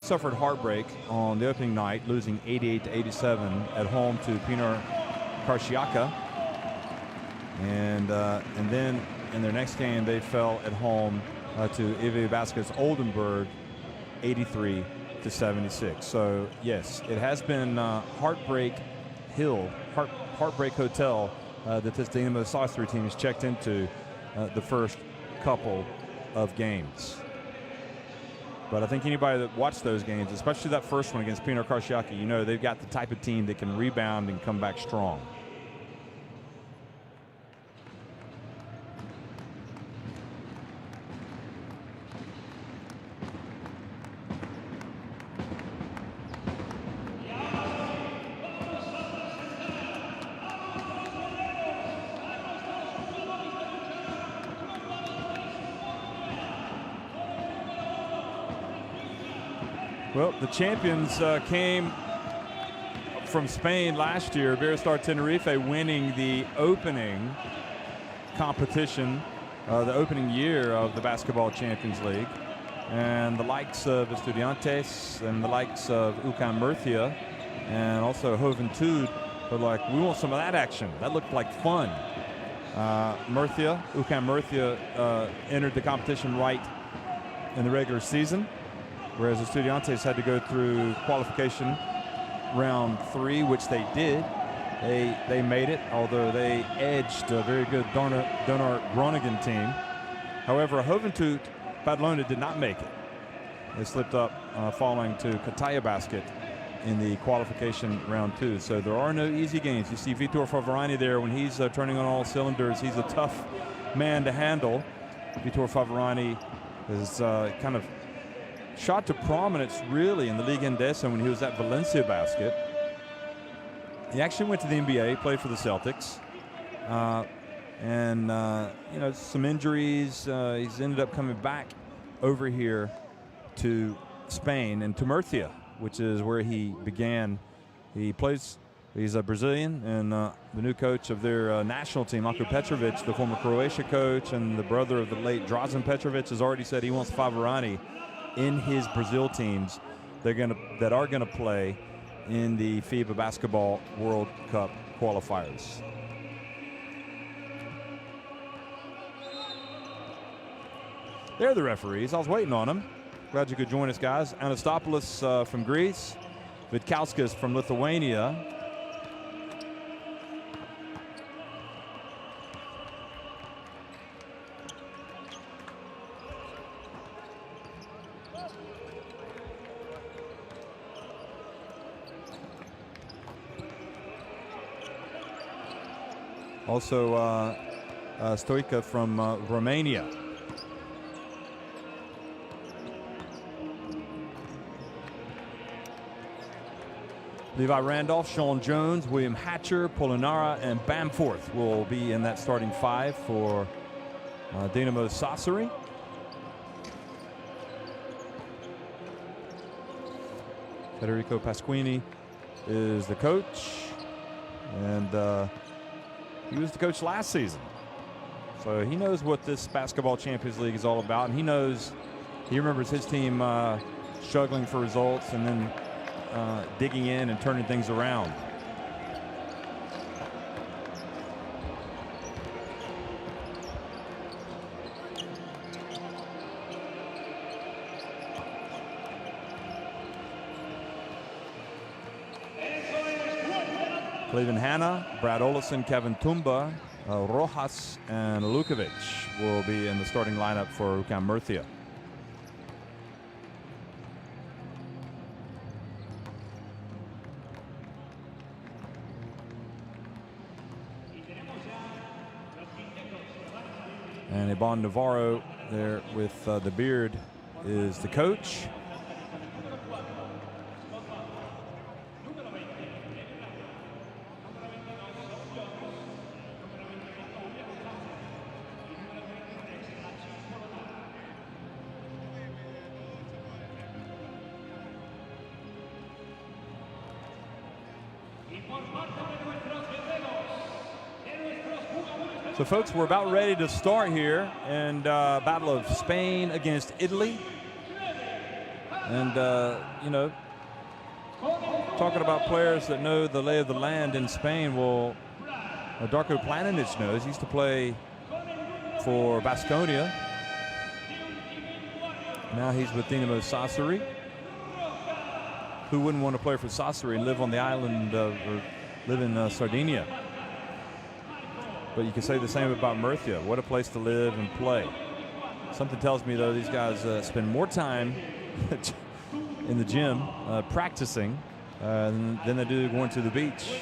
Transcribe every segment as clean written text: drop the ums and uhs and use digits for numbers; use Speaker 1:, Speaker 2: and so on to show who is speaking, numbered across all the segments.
Speaker 1: suffered heartbreak on the opening night, losing 88-87 at home to Pinar Karšiaka, and then in their next game they fell at home to IV Baskets Oldenburg, 83-76. So yes, it has been Heartbreak Hill, Heartbreak Hotel that this Dinamo Soccer team has checked into the first couple of games. But I think anybody that watched those games, especially that first one against Pinar Karšiaka, you know they've got the type of team that can rebound and come back strong. Well, the champions came from Spain last year, Iberostar Tenerife winning the opening competition, the opening year of the Basketball Champions League. And the likes of Estudiantes and the likes of UCAM Murcia and also Juventud were like, we want some of that action. That looked like fun. UCAM Murcia entered the competition right in the regular season, whereas Estudiantes had to go through qualification round 3, which they did. They made it, although they edged a very good Donar Groningen team. However, Juventud Badalona did not make it. They slipped up, falling to Cataya Basket in the qualification round 2. So there are no easy games. You see Vitor Favarani there when he's turning on all cylinders. He's a tough man to handle. Vitor Favarani is kind of shot to prominence really in the Liga Endesa when he was at Valencia Basket. He actually went to the NBA, played for the Celtics, and you know, some injuries. He's ended up coming back over here to Spain and to Murcia, which is where he began. He's a Brazilian, and the new coach of their national team, Marko Petrovic, the former Croatia coach and the brother of the late Drazen Petrovic, has already said he wants Favarani in his Brazil teams that are gonna play in the FIBA Basketball World Cup qualifiers. They're the referees. I was waiting on them. Glad you could join us, guys. Anastopoulos from Greece, Vitkauskas from Lithuania. Also Stoica from Romania. Levi Randolph, Sean Jones, William Hatcher, Polinara, and Bamforth will be in that starting 5 for Dinamo Sassari. Federico Pasquini is the coach, and he was the coach last season. So he knows what this Basketball Champions League is all about, and he remembers his team struggling for results and then digging in and turning things around. Cleveland Hanna, Brad Oleson, Kevin Tumba, Rojas, and Lukovic will be in the starting lineup for UCAM Murcia. And Iban Navarro there with the beard is the coach. So folks, we're about ready to start here, and Battle of Spain against Italy. And, you know, talking about players that know the lay of the land in Spain, well, Darko Planinic knows. He used to play for Baskonia. Now he's with Dinamo Sassari. Who wouldn't want to play for Sassari and live on the island or live in Sardinia? But you can say the same about Murcia. What a place to live and play. Something tells me, though, these guys spend more time in the gym practicing than they do going to the beach.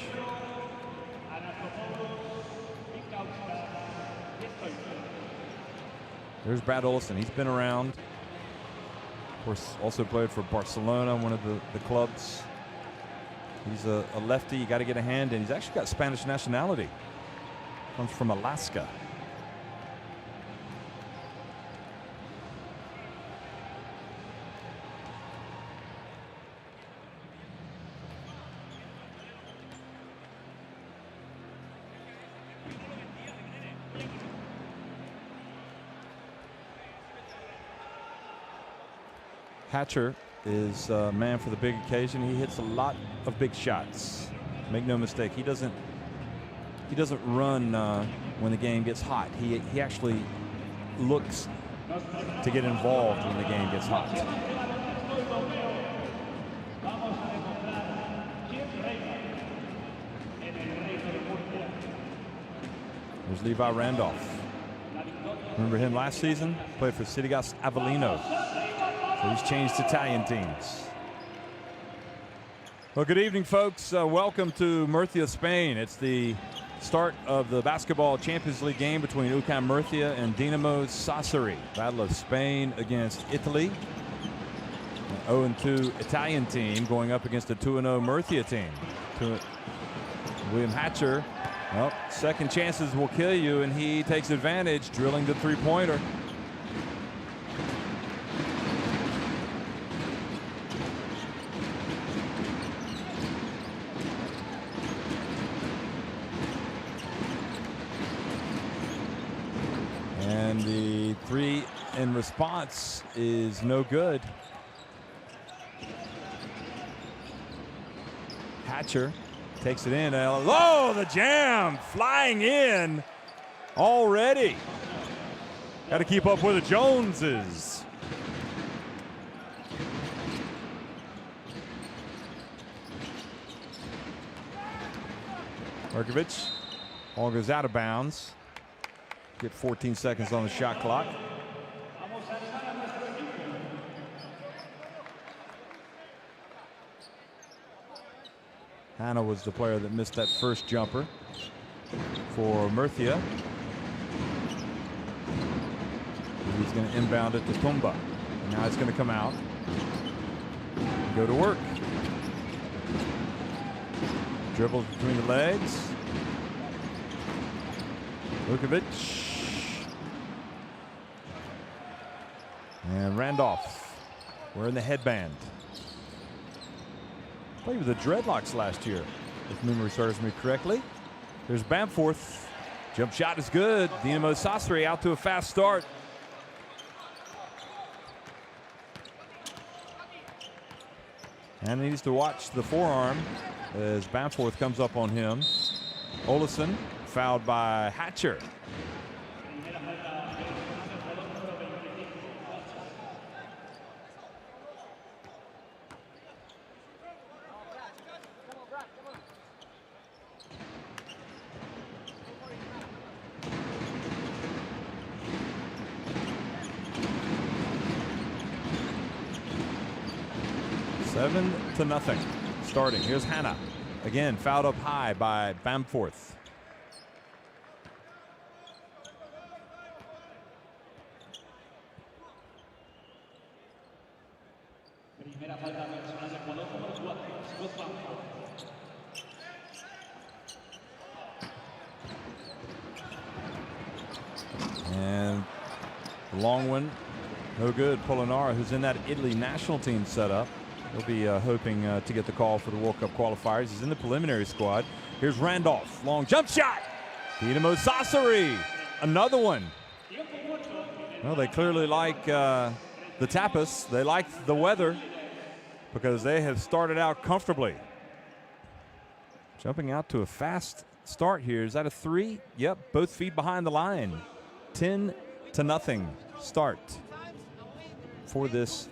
Speaker 1: There's Brad Oleson. He's been around. Of course, also played for Barcelona, one of the clubs. He's a lefty. You got to get a hand in. He's actually got Spanish nationality. Comes from Alaska. Hatcher is a man for the big occasion. He hits a lot of big shots. Make no mistake, he doesn't run when the game gets hot. He actually looks to get involved when the game gets hot. There's Levi Randolph. Remember him last season? Played for Citygas Avellino. So he's changed Italian teams. Well, good evening, folks. Welcome to Murcia, Spain. It's the start of the basketball Champions League game between UCAM Murcia and Dinamo Sassari. Battle of Spain against Italy. An 0-2 Italian team going up against a 2-0 Murcia team. William Hatcher, well, second chances will kill you, and he takes advantage, drilling the three-pointer. And the three in response is no good. Hatcher takes it in. Oh, the jam flying in already. Got to keep up with the Joneses. Markovic, ball goes out of bounds. Get 14 seconds on the shot clock. Hannah was the player that missed that first jumper for Murcia. He's going to inbound it to Tumba. And now it's going to come out. Go to work. Dribbles between the legs. Vukovic. And Randolph wearing the headband. Played with the dreadlocks last year, if memory serves me correctly. There's Bamforth. Jump shot is good. Dinamo Sassari out to a fast start. And he needs to watch the forearm as Bamforth comes up on him. Oleson fouled by Hatcher. Seven to nothing. Starting. Here's Hannah. Again, fouled up high by Bamforth. And the long one, no good. Polonara, who's in that Italy national team setup. He'll be hoping to get the call for the World Cup qualifiers. He's in the preliminary squad. Here's Randolph. Long jump shot. Dinamo Sassari. Another one. Well, they clearly like the tapas. They like the weather. because they have started out comfortably. Jumping out to a fast start here. Is that a 3? Yep, both feet behind the line. 10-0 start for this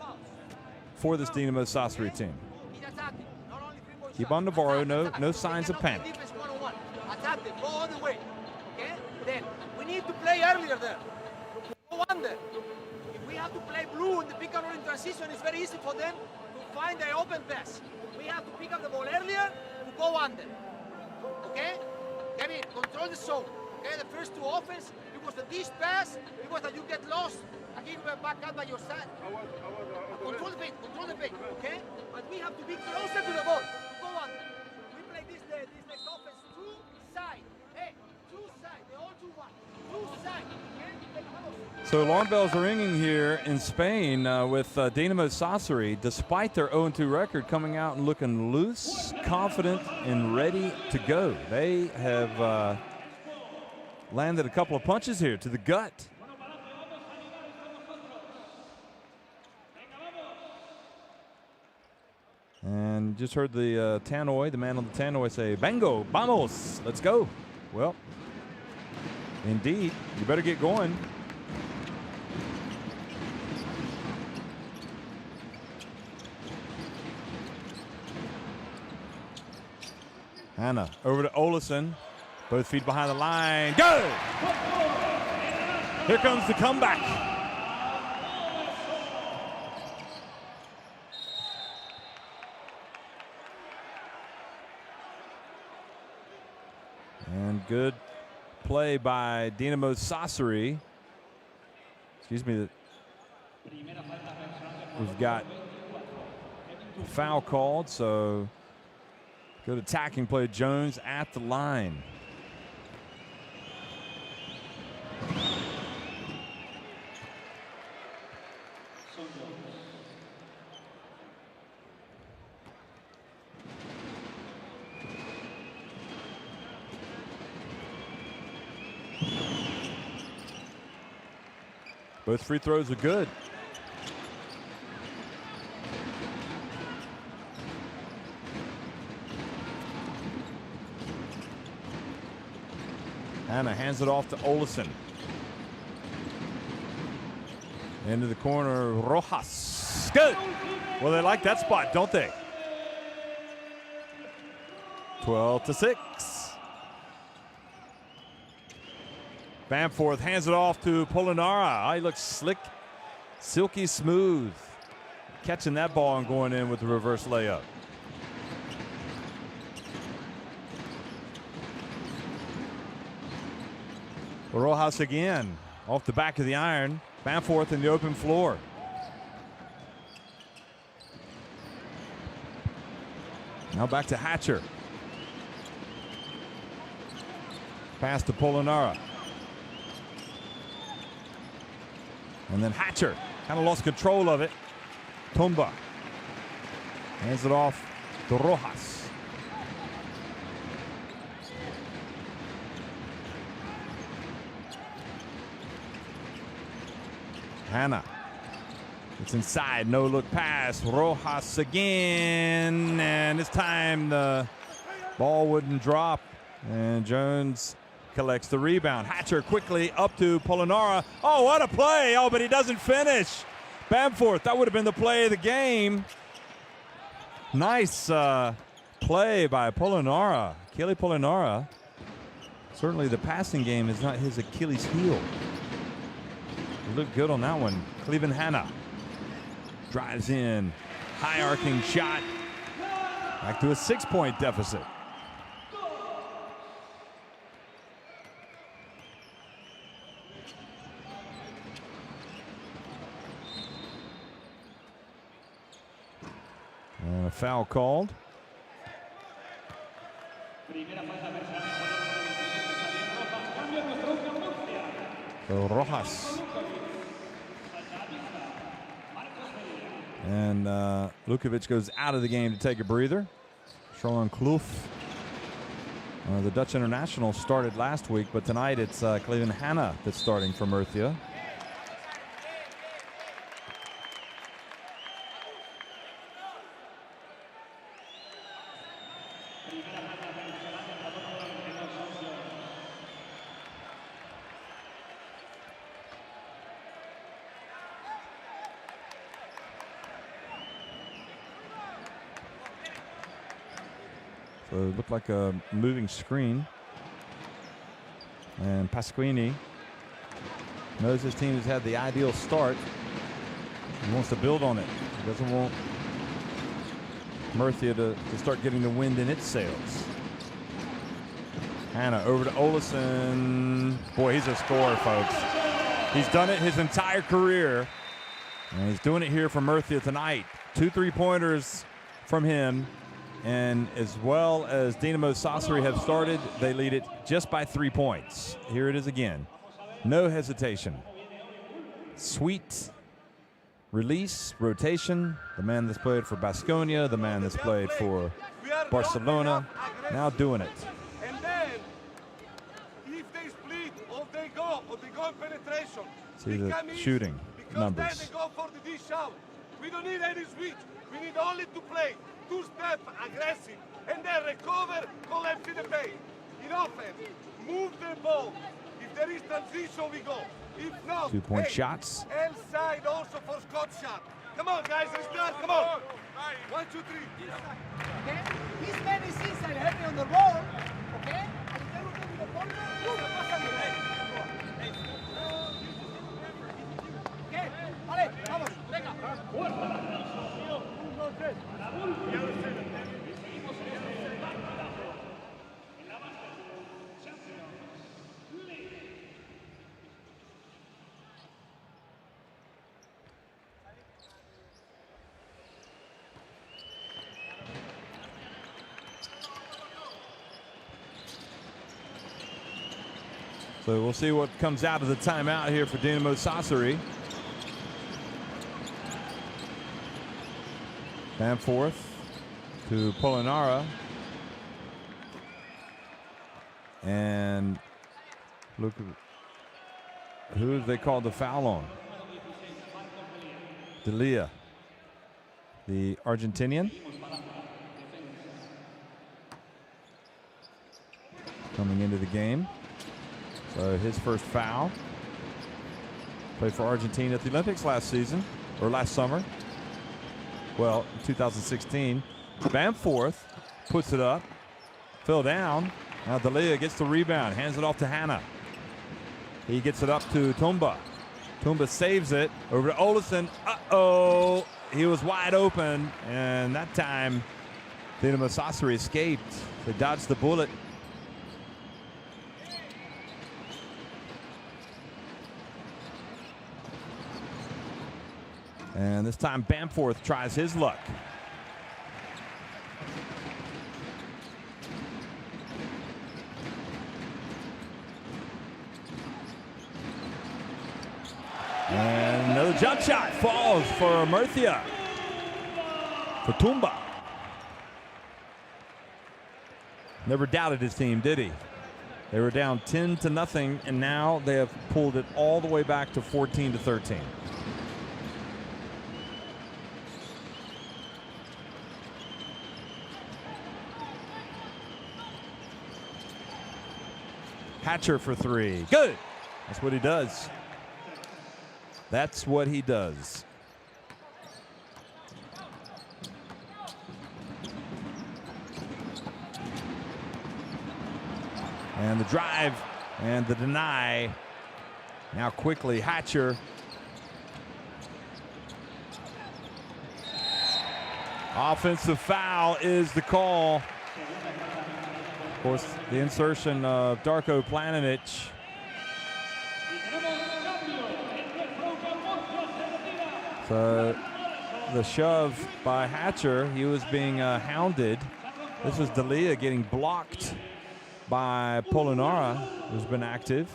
Speaker 1: Dinamo Sassari team. Keep on Navarro, no signs of panic.
Speaker 2: Attack them, go all the way. Okay? Then we need to play earlier there. Go under. If we have to play blue in the pick and roll in transition, it's very easy for them to find the open pass. We have to pick up the ball earlier to go under. Okay? Kevin, control the zone. Okay, the first 2 offense, it was the dish pass, it was that you get lost. Again, we're back out by your side. Control the paint, okay? But we have to be closer to the ball to go under. We play this next offense 2 side. Hey, 2 side, they all do 1. 2 side, okay?
Speaker 1: So alarm bells are ringing here in Spain with Dinamo Sassari, despite their 0-2 record, coming out and looking loose, confident, and ready to go. They have landed a couple of punches here to the gut. And just heard the tannoy, the man on the tannoy, say, "Bango, vamos, let's go." Well, indeed, you better get going. Hanna over to Oleson. Both feet behind the line. Go! Here comes the comeback. And good play by Dinamo Sassari. Excuse me. We've got a foul called, so good attacking play. Jones at the line. Both free throws are good. Hanna hands it off to Oleson. Into the corner, Rojas. Good. Well, they like that spot, don't they? 12-6. Bamforth hands it off to Polonara. Oh, he looks slick, silky smooth. Catching that ball and going in with the reverse layup. Rojas again, off the back of the iron. Bamforth in the open floor. Now back to Hatcher. Pass to Polonara. And then Hatcher kind of lost control of it. Tumba hands it off to Rojas. Hanna. It's inside, no look pass. Rojas again, and this time the ball wouldn't drop, and Jones collects the rebound. Hatcher quickly up to Polonara. Oh, what a play! Oh, but he doesn't finish. Bamforth, that would have been the play of the game. Nice play by Polonara. Kelly Polonara. Certainly the passing game is not his Achilles heel. He looked good on that one. Cleveland Hanna drives in. High arcing shot. Back to a 6-point deficit. And a foul called. So Rojas. And Lukovic goes out of the game to take a breather. Charlotte Kloof. The Dutch international started last week, but tonight it's Cleveland Hanna that's starting for Murcia. So it looked like a moving screen. And Pasquini knows his team has had the ideal start. He wants to build on it. He doesn't want Murcia to start getting the wind in its sails. Hanna over to Oleson. Boy, he's a scorer, folks. He's done it his entire career, and he's doing it here for Murcia tonight. 2 3-pointers from him. And as well as Dinamo Sassari have started, they lead it just by 3 points. Here it is again. No hesitation. Sweet release, rotation. The man that's played for Baskonia, the man that's played for Barcelona, now doing it.
Speaker 3: And then, if they split or they go in penetration,
Speaker 1: see the shooting numbers.
Speaker 3: Then they go for the dish out. We don't need any switch. We need only to play 2-step aggressive and then recover, collect the pace. In offense, move the ball. If there is transition, we go. If not,
Speaker 1: 2-point shots.
Speaker 3: L side also for Scott shot. Come on, guys, let's start. Come on. 1, 2, 3.
Speaker 2: Okay? This man is inside, helping on the ball. Okay? And if they will give the ball, pasa okay? Vale, vamos, venga.
Speaker 1: So we'll see what comes out of the timeout here for Dinamo Sassari. Danforth to Polonara. And look at who they called the foul on. Della, the Argentinian. Coming into the game. So his first foul. Played for Argentina at the Olympics last season, or last summer. Well, 2016. Danforth puts it up, fell down. Now Della gets the rebound, hands it off to Hanna. He gets it up to Tumba. Tumba saves it over to Oleson. Uh-oh, he was wide open, and that time Dinamo Sassari escaped. They dodged the bullet. And this time Bamforth tries his luck. And another jump shot falls for Murcia. For Tumba. Never doubted his team, did he? They were down 10-0, and now they have pulled it all the way back to 14-13. Hatcher for three. Good. That's what he does. That's what he does. And the drive and the deny. Now quickly, Hatcher. Offensive foul is the call. Of course, the insertion of Darko Planinic. So the shove by Hatcher, he was being hounded. This was Della getting blocked by Polonara, who's been active.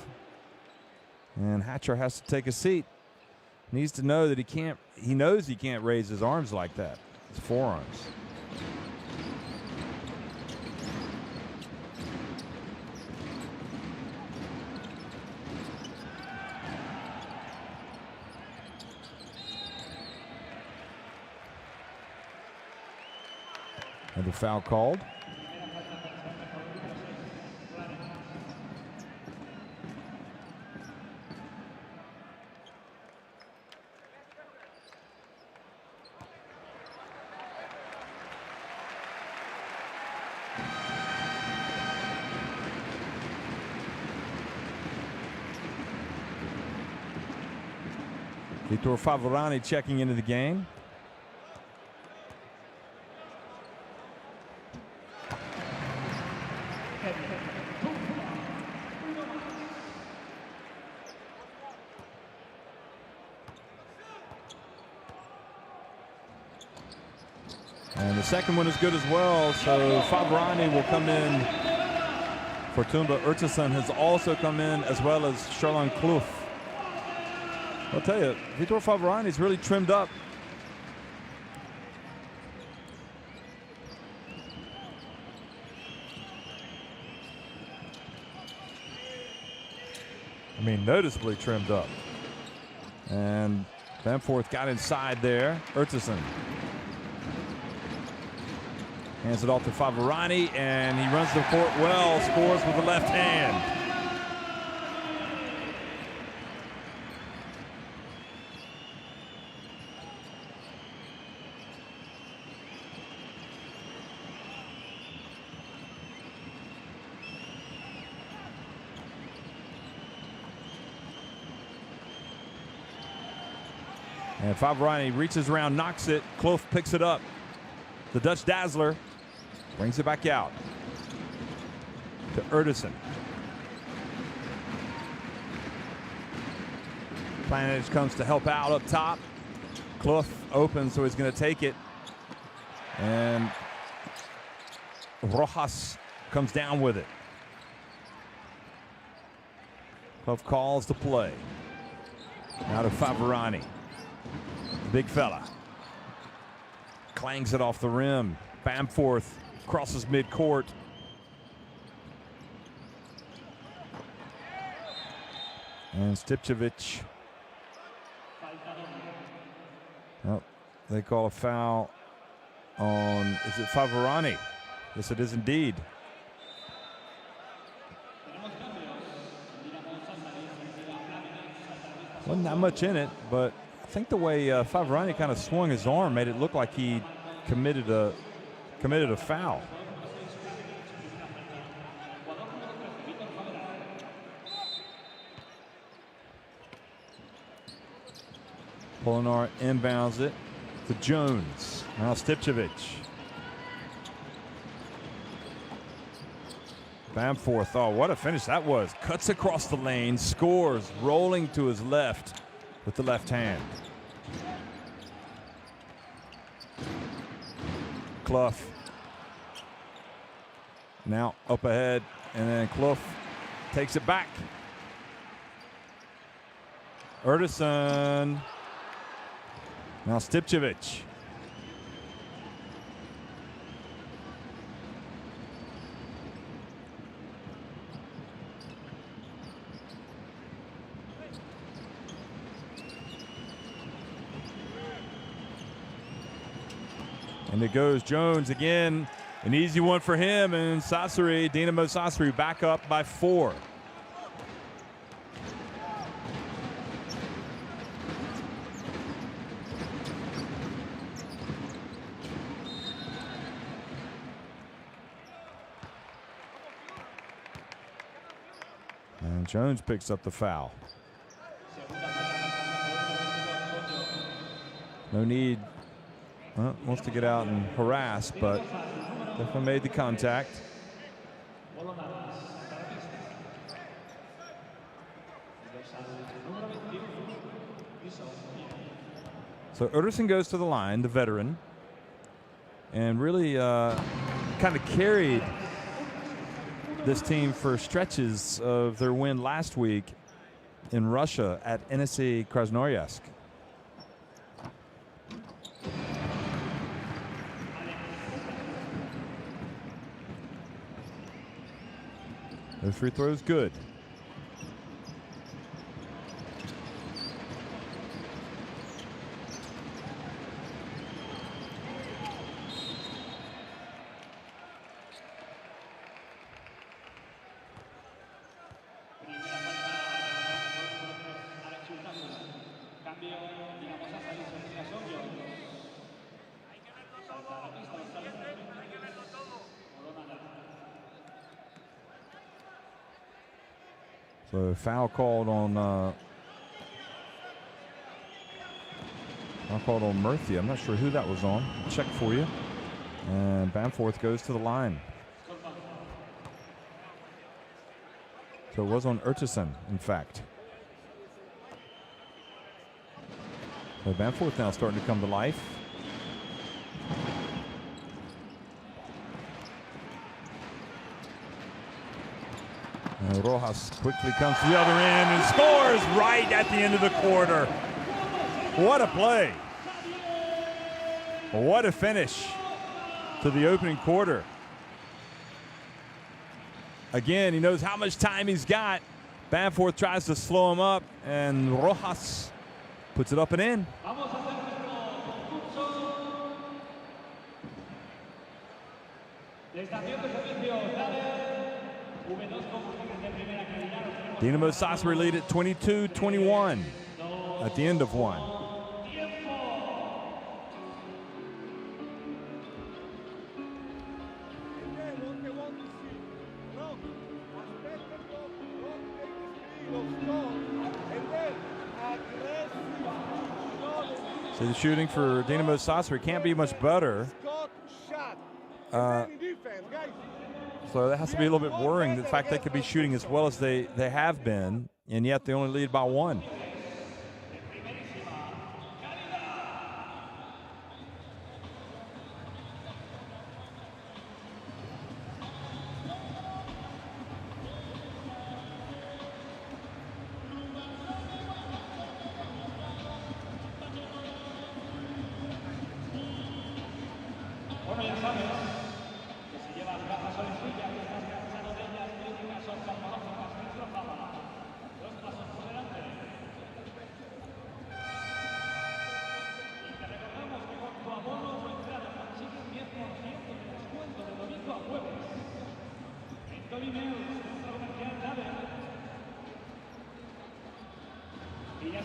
Speaker 1: And Hatcher has to take a seat. Needs to know that he knows he can't raise his arms like that, his forearms. And the foul called. Vitor Favorani checking into the game. And the second one is good as well, so Favorani will come in. Fortuna Urtasun has also come in, as well as Charlon Kloof. I'll tell you, Vitor Favorani's really trimmed up. I mean, noticeably trimmed up. And Bamforth got inside there. Urtasun hands it off to Favorani, and he runs the court well, scores with the left hand. And Favorani reaches around, knocks it. Kloof picks it up. The Dutch Dazzler brings it back out to Urtasun. Planage comes to help out up top. Kloof open, so he's going to take it. And Rojas comes down with it. Kloof calls to play. Now to Favorani. Big fella. Clangs it off the rim. Bamforth crosses midcourt. And Stipčević. Oh, they call a foul on, is it Favorani? Yes, it is indeed. Wasn't that much in it, but I think the way Favorani kind of swung his arm made it look like he committed a foul. Polinar inbounds it to Jones. Now Stipčević. Bamforth, oh, what a finish that was. Cuts across the lane, scores, rolling to his left with the left hand. Kloof. Now up ahead, and then Kloof takes it back. Urtasun. Now Stipčević. And it goes Jones again. An easy one for him, and Sassari, Dinamo Sassari, back up by 4. And Jones picks up the foul. No need. Wants to get out and harass, but definitely made the contact. So Urtasun goes to the line, the veteran, and really kind of carried this team for stretches of their win last week in Russia at NSC Krasnoyarsk. The free throw is good. So foul called on I called on Murcia. I'm not sure who that was on. I'll check for you. And Bamforth goes to the line. So it was on Oleson, in fact. So Bamforth now starting to come to life. And Rojas quickly comes to the other end and scores right at the end of the quarter. What a play. What a finish to the opening quarter. Again, he knows how much time he's got. Bamforth tries to slow him up, and Rojas puts it up and in. Dinamo Zagreb lead at 22-21 at the end of one. So the shooting for Dinamo Zagreb can't be much better. So that has to be a little bit worrying, the fact they could be shooting as well as they have been, and yet they only lead by one.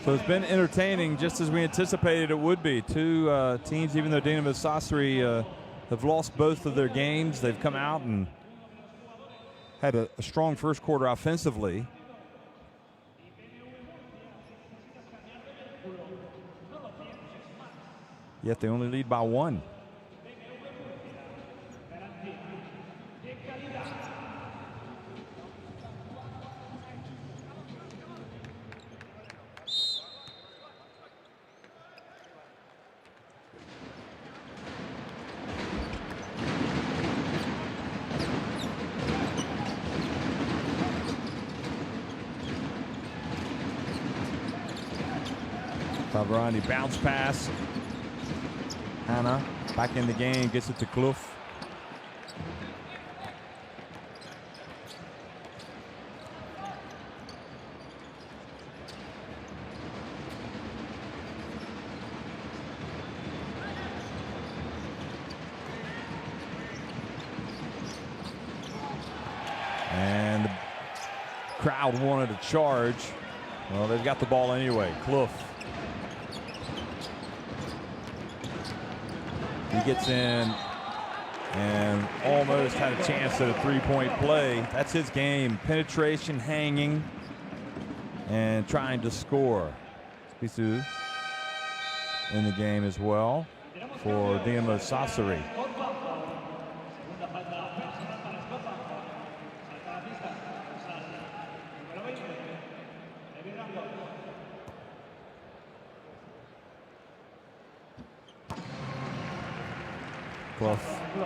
Speaker 1: So it's been entertaining, just as we anticipated it would be. Two teams, even though Dinamo Zagreb have lost both of their games, they've come out and had a strong first quarter offensively. Yet they only lead by one. Padroni bounce pass. Hannah back in the game, gets it to Clough. And the crowd wanted a charge. Well, they've got the ball anyway. Clough. He gets in and almost had a chance at a three-point play. That's his game. Penetration, hanging, and trying to score. Spisu in the game as well for Dinamo Zagreb. Clough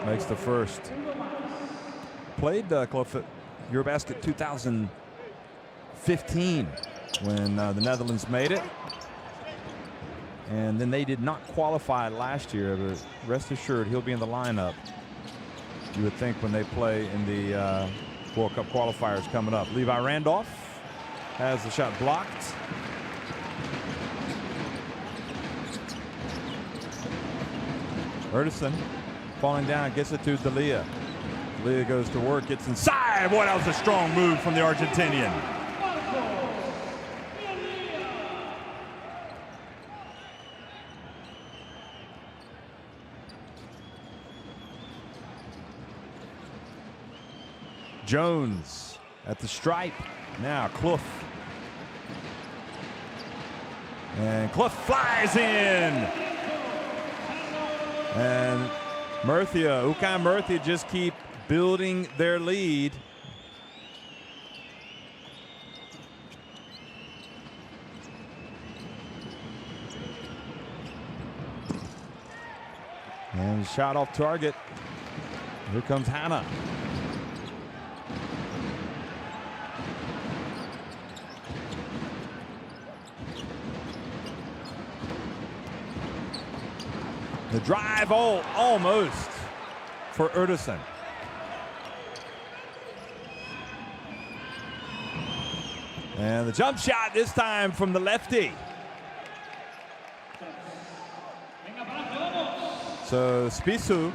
Speaker 1: makes the first. Played Clough at Eurobasket 2015 when the Netherlands made it. And then they did not qualify last year, but rest assured he'll be in the lineup, you would think, when they play in the World Cup qualifiers coming up. Levi Randolph has the shot blocked. Oleson falling down, gets it to Della. Della goes to work, gets inside. Boy, that was a strong move from the Argentinian. Jones at the stripe. Now Clough. And Clough flies in. And Murcia just keep building their lead. And shot off target. Here comes Hannah. The drive, almost for Oleson. And the jump shot this time from the lefty. So Spisu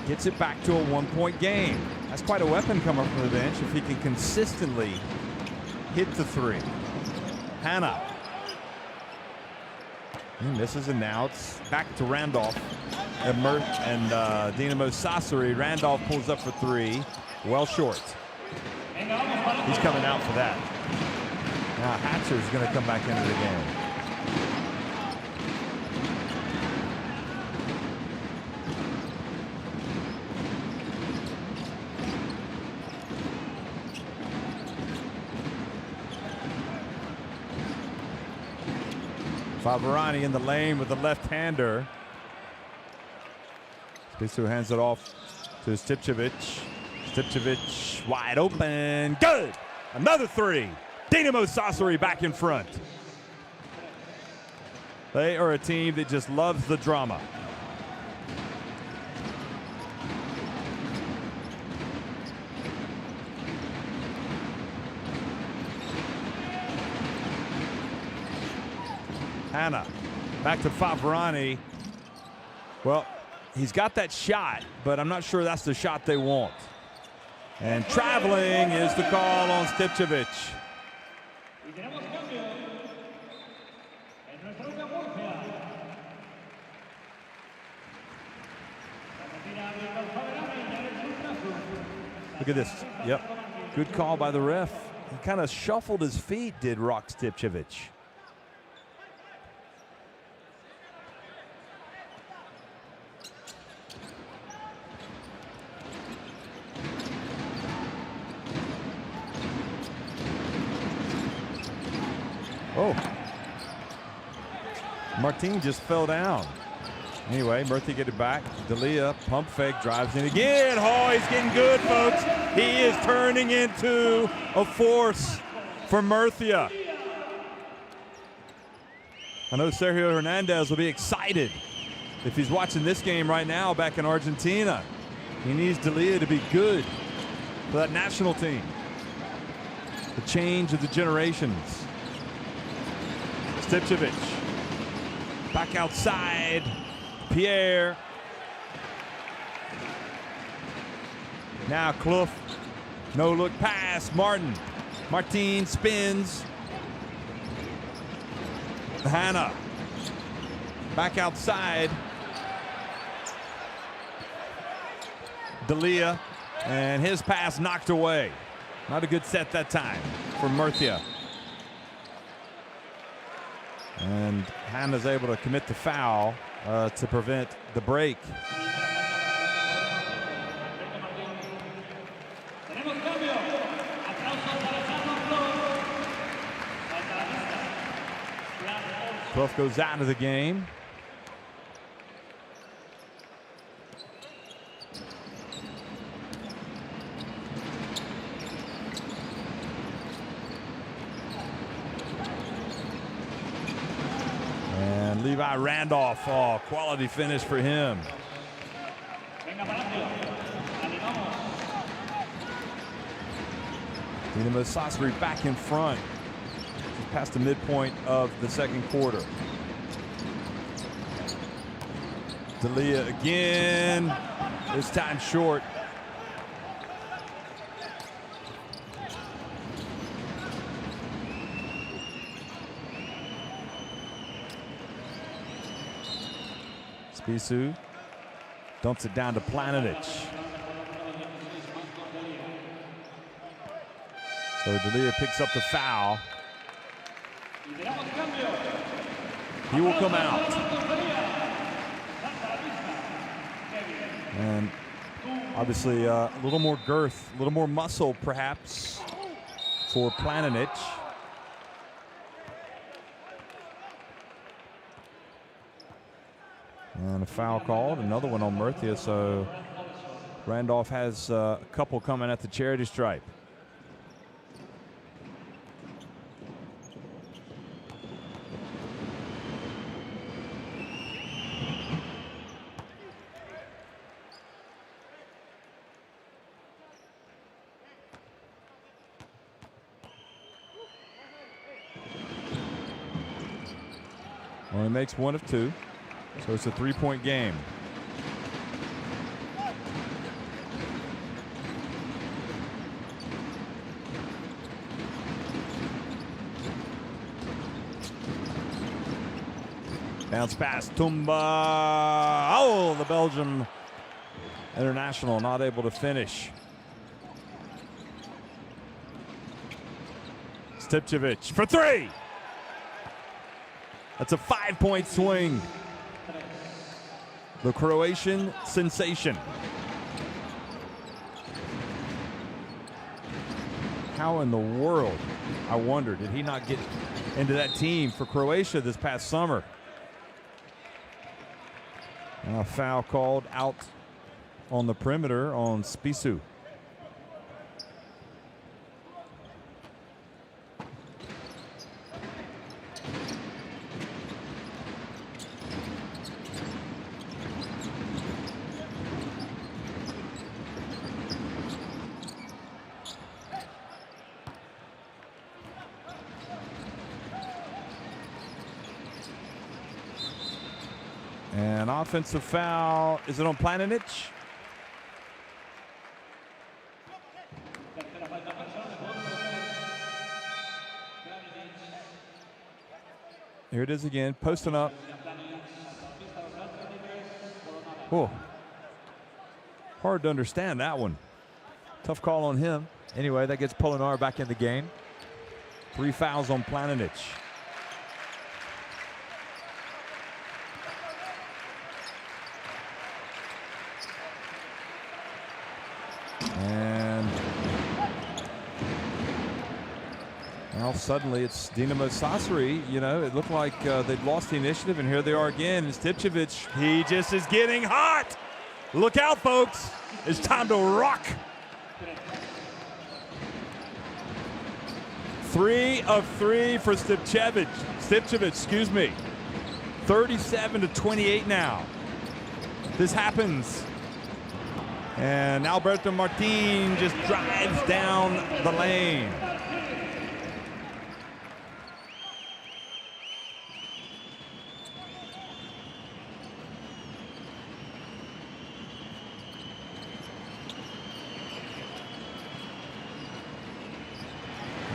Speaker 1: gets it back to a 1-point game. That's quite a weapon coming from the bench if he can consistently hit the three. Hannah. He misses, and now it's back to Randolph and Dinamo Sassari. Randolph pulls up for three, well short. He's coming out for that. Now Hatcher's going to come back into the game. Favorani in the lane with the left-hander. Spisu hands it off to Stipčević. Stipčević wide open. Good! Another three. Dinamo Sassari back in front. They are a team that just loves the drama. Hannah, back to Favorani. Well, he's got that shot, but I'm not sure that's the shot they want. And traveling is the call on Stipčević. Look at this. Yep. Good call by the ref. He kind of shuffled his feet, did Rock Stipčević. Oh, Martin just fell down. Anyway, Murcia get it back. Della, pump fake, drives in again. Oh, he's getting good, folks. He is turning into a force for Murcia. I know Sergio Hernandez will be excited if he's watching this game right now back in Argentina. He needs Della to be good for that national team. The change of the generations. Stipčević back outside. Pierre. Now Clough. No look pass. Martin spins. Hannah back outside. Della, and his pass knocked away. Not a good set that time for Murcia. And Hannah's able to commit the foul to prevent the break. Clough goes out of the game. And Levi Randolph, oh, quality finish for him. Dinamo Sassari back in front. Just past the midpoint of the second quarter. Della again, this time short. Spisu dumps it down to Planinic. So Della picks up the foul. He will come out. And obviously a little more girth, a little more muscle perhaps for Planinic. And a foul called, another one on Murcia, so Randolph has a couple coming at the charity stripe. Only makes one of two, so it's a three-point game. Bounce pass, Tumba. Oh, the Belgium international not able to finish. Stipčević for three. That's a 5-point swing. The Croatian sensation. How in the world, I wonder, did he not get into that team for Croatia this past summer? A foul called out on the perimeter on Spisu. An offensive foul. Is it on Planinic? Here it is again, posting up. Whoa. Hard to understand that one. Tough call on him.
Speaker 4: Anyway, that gets Polinar back in the game.
Speaker 1: 3 fouls on Planinic. And now suddenly it's Dinamo Sassari. You know, it looked like they'd lost the initiative, and here they are again. And Stipčević, he just is getting hot. Look out, folks. It's time to rock. 3 of 3 for Stipčević, excuse me. 37-28 now. This happens. And Alberto Martin just drives down the lane.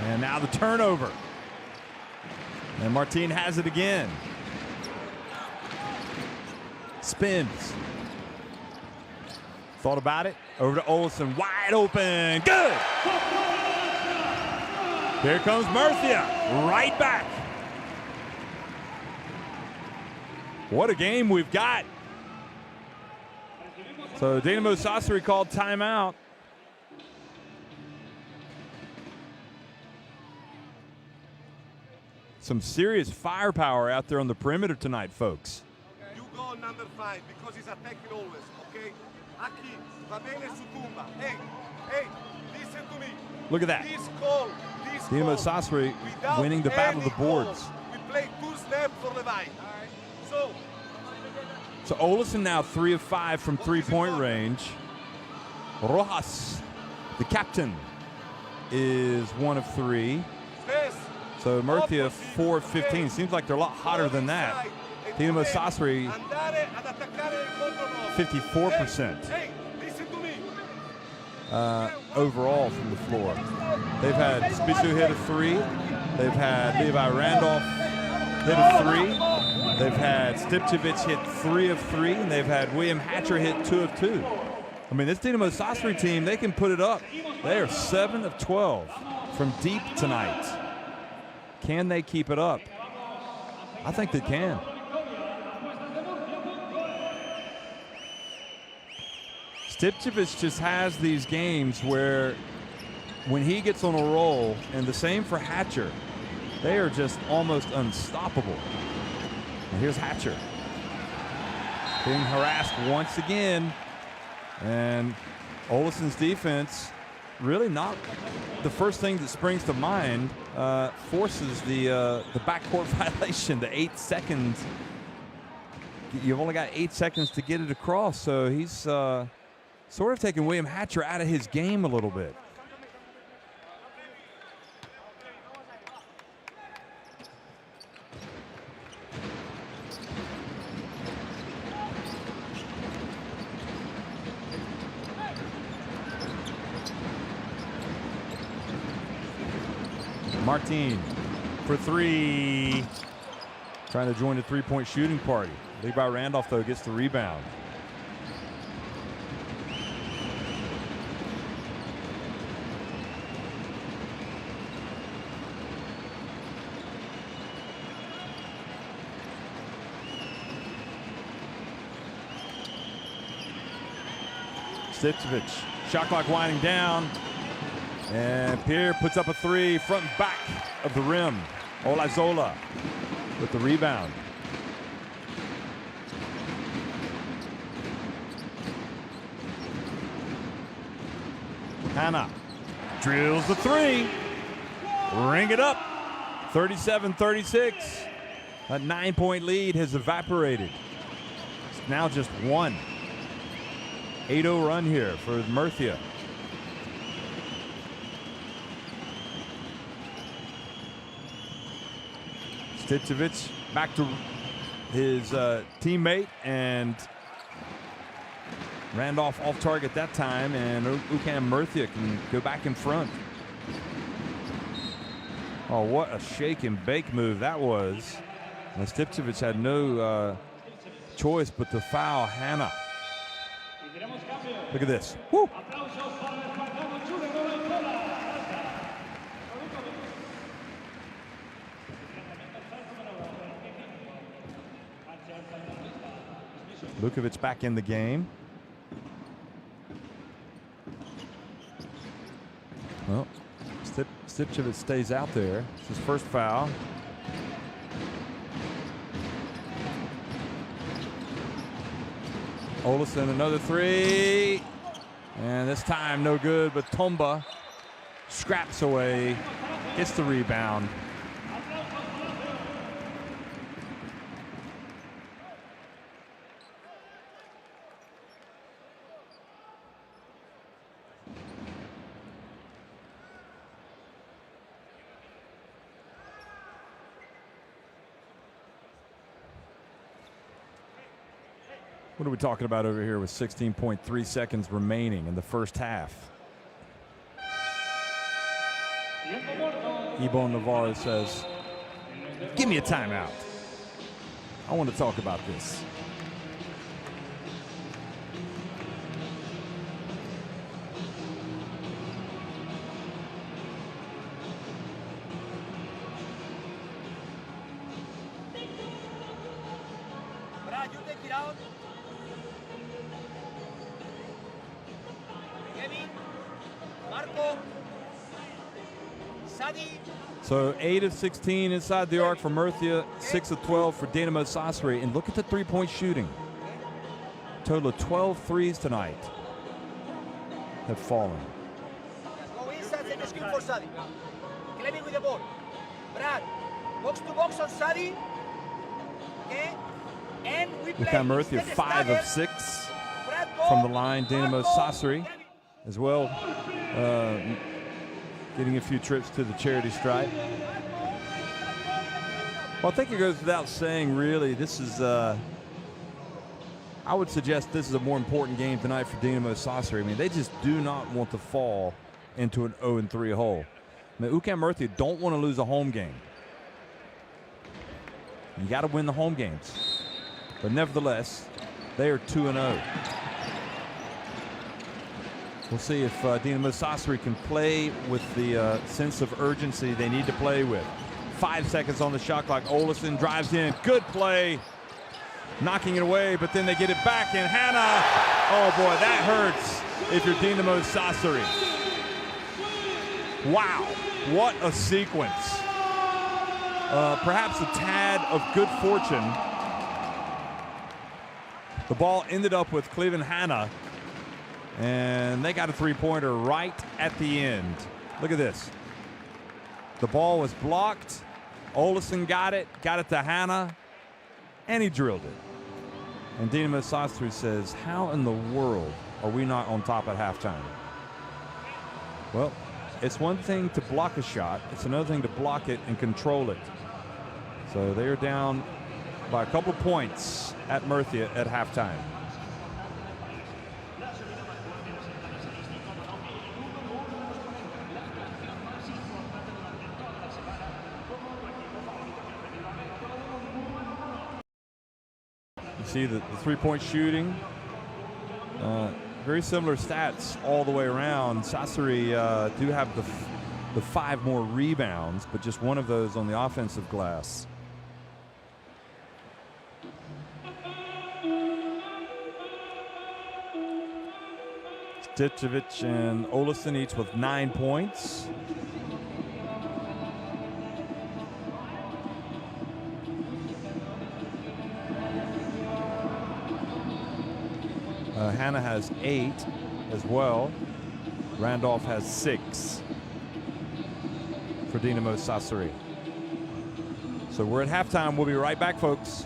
Speaker 1: And now the turnover. And Martin has it again. Spins. Thought about it. Over to Oleson. Wide open. Good. Here comes Murcia. Right back. What a game we've got. So Dinamo Sassari called timeout. Some serious firepower out there on the perimeter tonight, folks.
Speaker 3: You go number 5 because he's attacking always, okay? Aki, va bene su Tumba. Hey, listen to me.
Speaker 1: Look at that.
Speaker 3: This call.
Speaker 1: Dinamo Sassari winning the battle of the boards.
Speaker 3: We play 2 steps for Levi.
Speaker 1: So Oleson now 3 of 5 from three-point range. Rojas, the captain, is 1 of 3. So Murcia 4 of 15. Seems like they're a lot hotter than that. Dinamo Sassari 54% overall from the floor. They've had Spisu hit a 3. They've had Levi Randolph hit a 3. They've had Stipčević hit 3 of 3. And they've had William Hatcher hit 2 of 2. I mean, this Dinamo Sassari team, they can put it up. They are 7 of 12 from deep tonight. Can they keep it up? I think they can. Stipčević just has these games where when he gets on a roll, and the same for Hatcher, they are just almost unstoppable. And here's Hatcher being harassed once again, and Oleson's defense, really not the first thing that springs to mind, forces the backcourt violation, the 8 seconds. You've only got 8 seconds to get it across, so he's sort of taking William Hatcher out of his game a little bit. Martin for three. Trying to join the three-point shooting party. Levi Randolph, though, gets the rebound. Stipčević, shot clock winding down. And Pierre puts up a three, front and back of the rim. Olazola with the rebound. Hanna drills the three. Ring it up. 37-36. A 9-point lead has evaporated. It's now just one. 8-0 run here for Murcia. Stipčević back to his teammate, and Randolph off target that time, and UCAM Murcia can go back in front. Oh, what a shake and bake move that was. And Stipčević had no choice but to foul Hanna. Look at this. Woo. Lukovic back in the game. Well, Stipčević stays out there. It's his first foul. Oleson, another three. And this time no good, but Tomba scraps away, gets the rebound. What are we talking about over here with 16.3 seconds remaining in the first half? Ibon Navarro says, give me a timeout. I want to talk about this.
Speaker 2: Brad, you take it out. Marco, Sadi.
Speaker 1: So 8 of 16 inside the arc for Murcia, 6 of 12 for Dinamo Sassari. And look at the three-point shooting. Total of 12 threes tonight have fallen.
Speaker 2: Go inside, take a screen for Sadi. Clemming with the ball. Brad, box to box on Sadi. Okay? And we play.
Speaker 1: UCAM Murcia 5 of 6 from the line. Dinamo Sassari as well, getting a few trips to the charity stripe. Well, I think it goes without saying, really, this is, I would suggest this is a more important game tonight for Dinamo Sassari. I mean, they just do not want to fall into an 0-3 hole. I mean, UCAM Murcia don't want to lose a home game. You got to win the home games. But nevertheless, they are 2-0. We'll see if Dinamo Sassari can play with the sense of urgency they need to play with. 5 seconds on the shot clock. Oleson drives in. Good play. Knocking it away, but then they get it back, and Hanna Oh boy, that hurts if you're Dinamo Sassari. Wow, what a sequence. Perhaps a tad of good fortune. The ball ended up with Cleveland Hanna, and they got a three-pointer right at the end. Look at this. The ball was blocked. Oleson got it to Hanna, and he drilled it. And Dinamo Sassari says, how in the world are we not on top at halftime? Well, it's one thing to block a shot. It's another thing to block it and control it. So they are down by a couple points at Murcia at halftime. You see the three-point shooting. Very similar stats all the way around. Sassari do have the 5 more rebounds, but just one of those on the offensive glass. Stichovic and Oleson each with 9 points. Hanna has 8 as well. Randolph has 6 for Dinamo Sassari. So we're at halftime. We'll be right back, folks.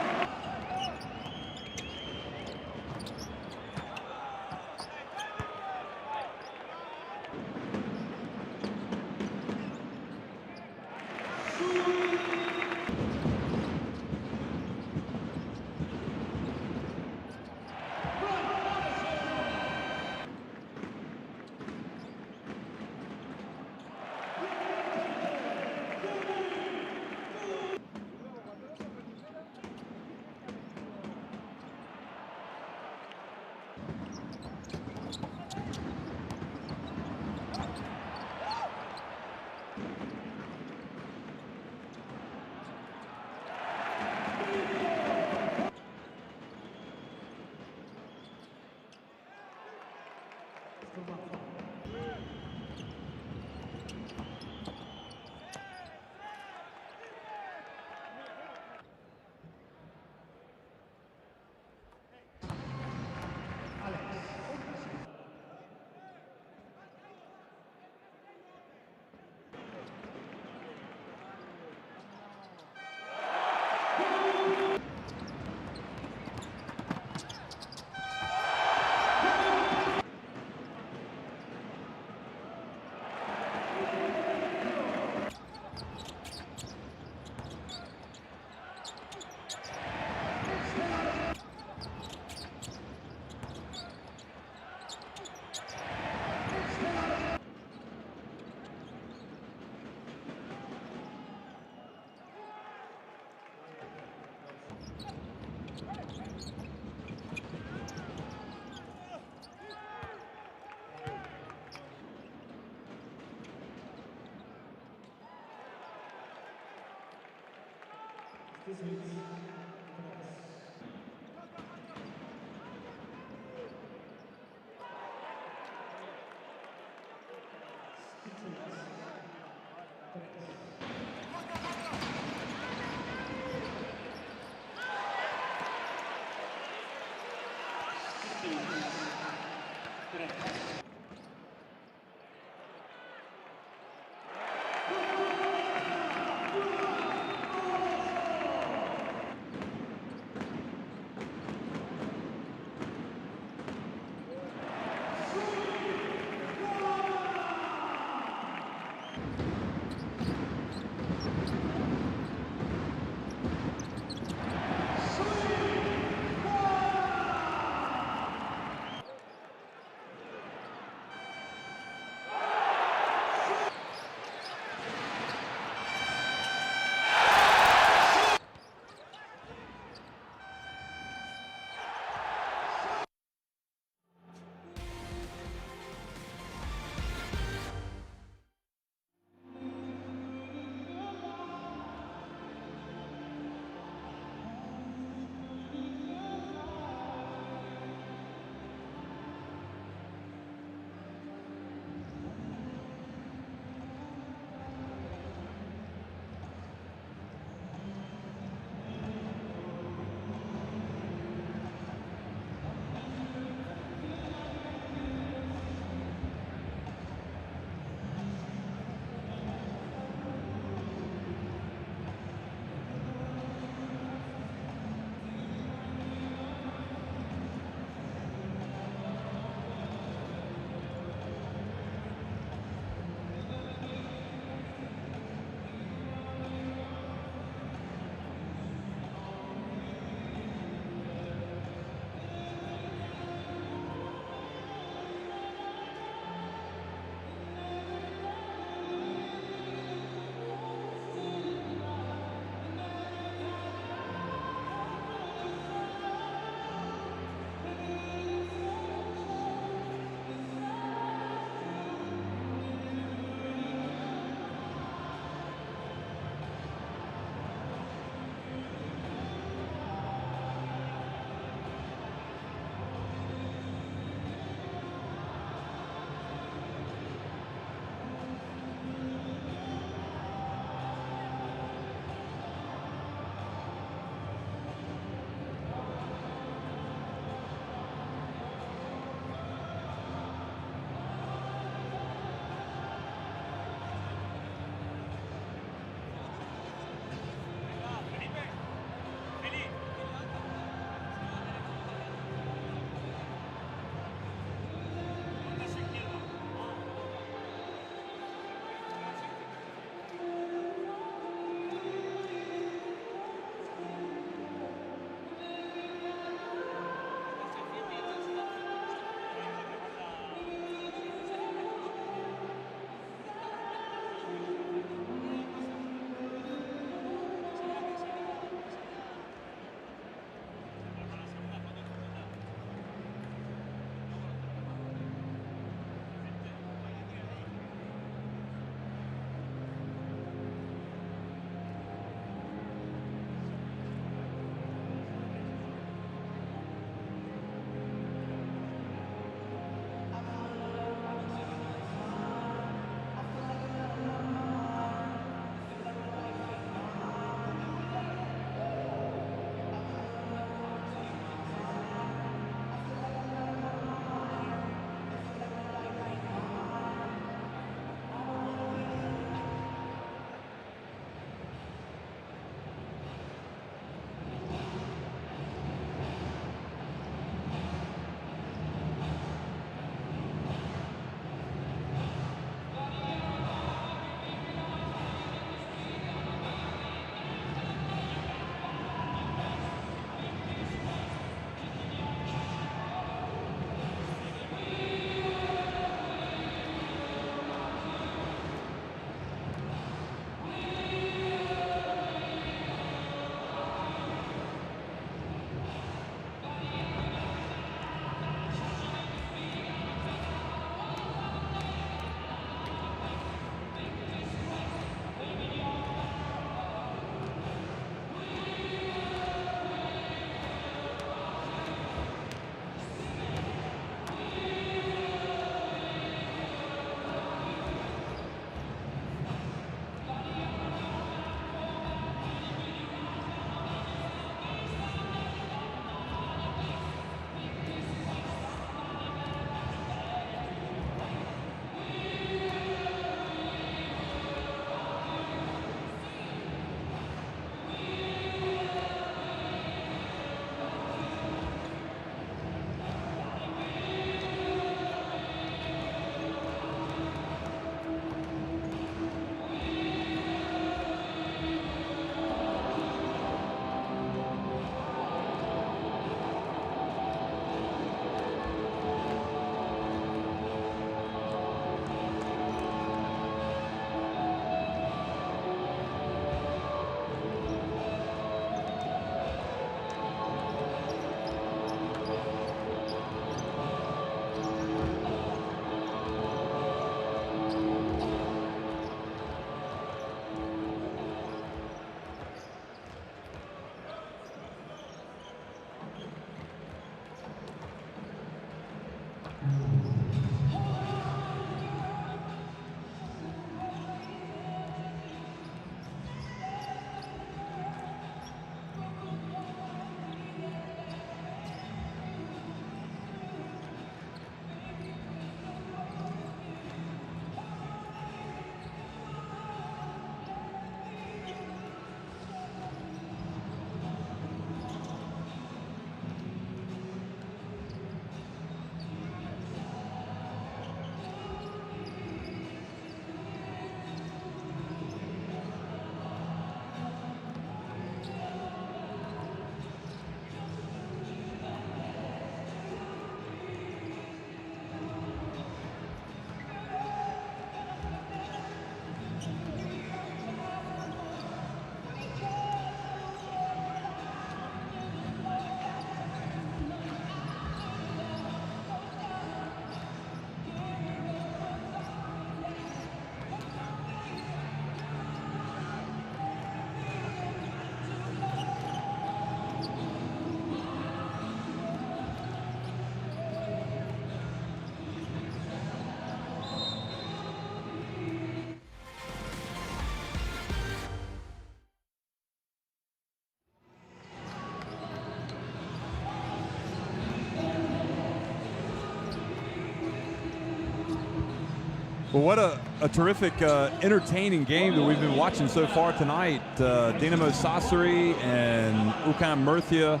Speaker 1: Well, what a terrific, entertaining game that we've been watching so far tonight. Dinamo Sassari and UCAM Murcia.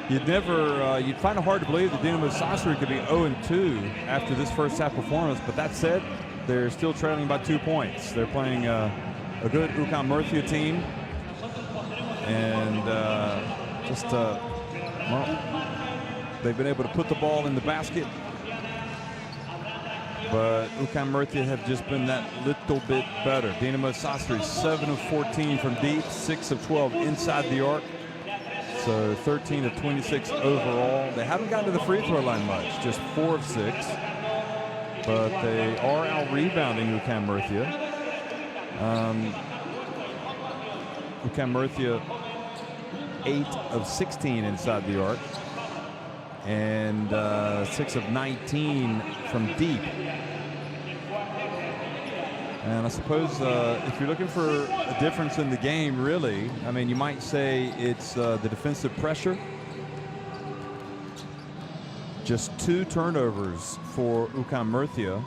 Speaker 1: You'd find it hard to believe that Dinamo Sassari could be 0-2 after this first half performance. But that said, they're still trailing by 2 points. They're playing a good UCAM Murcia team, and they've been able to put the ball in the basket. But UCAM Murcia have just been that little bit better. Dinamo Sassari 7 of 14 from deep, 6 of 12 inside the arc. So 13 of 26 overall. They haven't gotten to the free throw line much, just 4 of 6. But they are out rebounding UCAM Murcia. UCAM Murcia 8 of 16 inside the arc. And 6 of 19 from deep. And I suppose if you're looking for a difference in the game, really, I mean, you might say it's the defensive pressure. Just 2 turnovers for UCAM Murcia,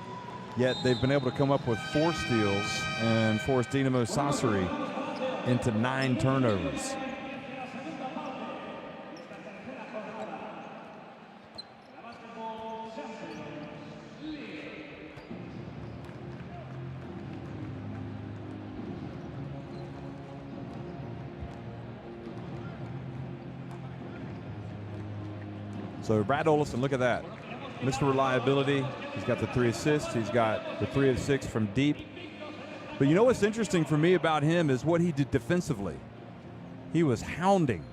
Speaker 1: yet they've been able to come up with 4 steals and force Dinamo Sassari into 9 turnovers. So Brad Oleson, look at that. Mr. Reliability. He's got the 3 assists. He's got the 3 of 6 from deep. But you know what's interesting for me about him is what he did defensively. He was hounding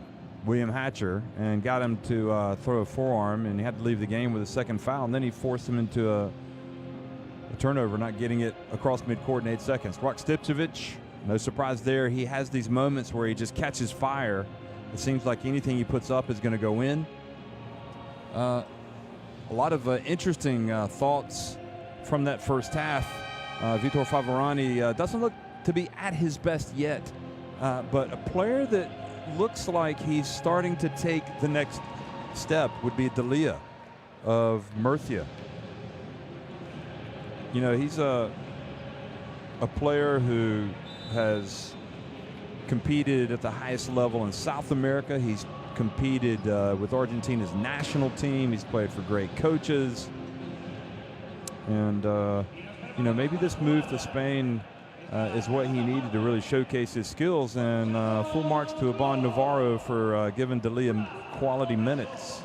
Speaker 1: William Hatcher and got him to throw a forearm, and he had to leave the game with a second foul. And then he forced him into a turnover, not getting it across midcourt in 8 seconds. Rock Stipcevic, no surprise there. He has these moments where he just catches fire. It seems like anything he puts up is going to go in. A lot of interesting thoughts from that first half. Vitor Favorani doesn't look to be at his best yet, but a player that looks like he's starting to take the next step would be Della of Murcia. You know, he's a player who has competed at the highest level in South America. He's competed with Argentina's national team. He's played for great coaches. And, you know, maybe this move to Spain is what he needed to really showcase his skills. And full marks to Iban Navarro for giving Della quality minutes.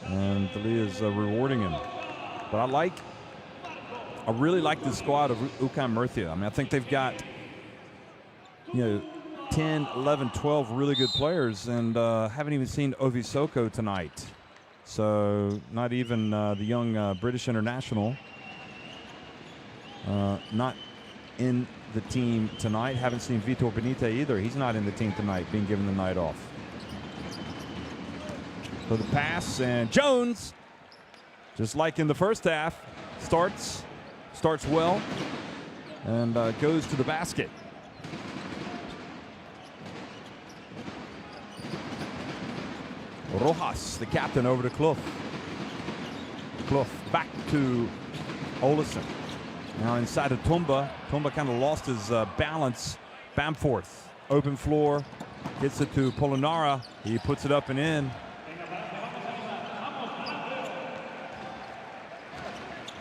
Speaker 1: And Della is rewarding him. But I really like the squad of UCAM Murcia. I mean, I think they've got, you know, 10, 11, 12 really good players, and haven't even seen Soko tonight. So not even the young British international. Not in the team tonight. Haven't seen Vitor Benite either. He's not in the team tonight, being given the night off. So the pass, and Jones, just like in the first half, starts well and goes to the basket. Rojas, the captain, over to Clough. Clough back to Oleson. Now inside of Tumba. Tumba kind of lost his balance. Bamforth, open floor, gets it to Polonara. He puts it up and in.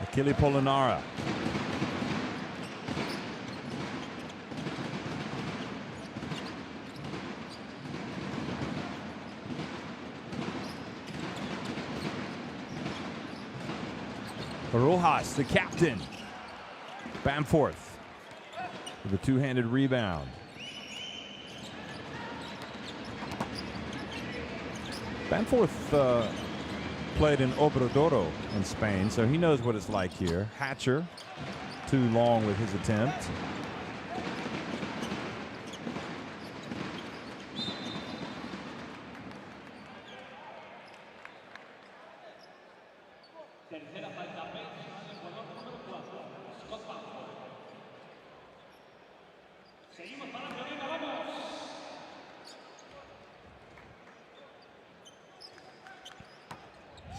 Speaker 1: Achille Polonara. Rojas, the captain. Bamforth with a 2-handed rebound. Bamforth played in Obradoro in Spain, so he knows what it's like here. Hatcher, too long with his attempt.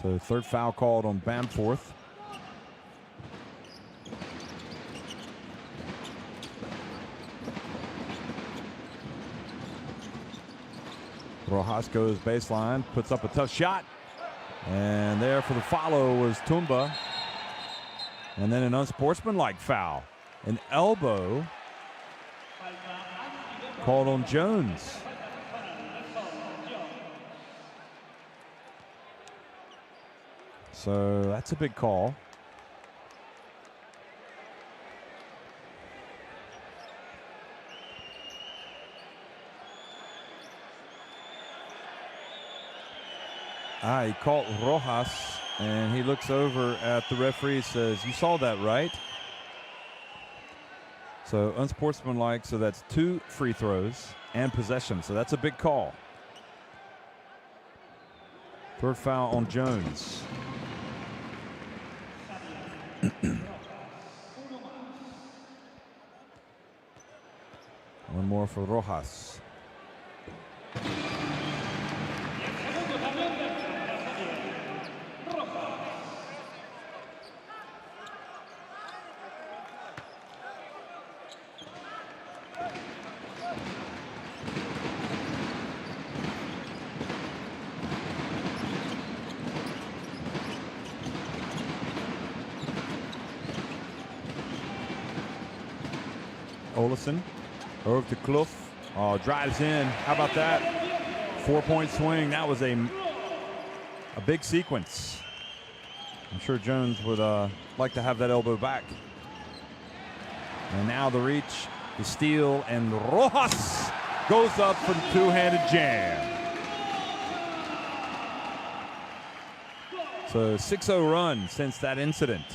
Speaker 1: So third foul called on Bamforth. Rojas goes baseline, puts up a tough shot. And there for the follow was Tumba. And then an unsportsmanlike foul. An elbow called on Jones. So that's a big call. He caught Rojas, and he looks over at the referee, says, "You saw that, right?" So unsportsmanlike, so that's 2 free throws and possession. So that's a big call. 3rd foul on Jones. One more for Rojas. Oleson over to Clough. Drives in. How about that? 4-point swing. That was a big sequence. I'm sure Jones would like to have that elbow back. And now the reach, the steal, and Rojas goes up for the 2-handed jam. So 6-0 run since that incident.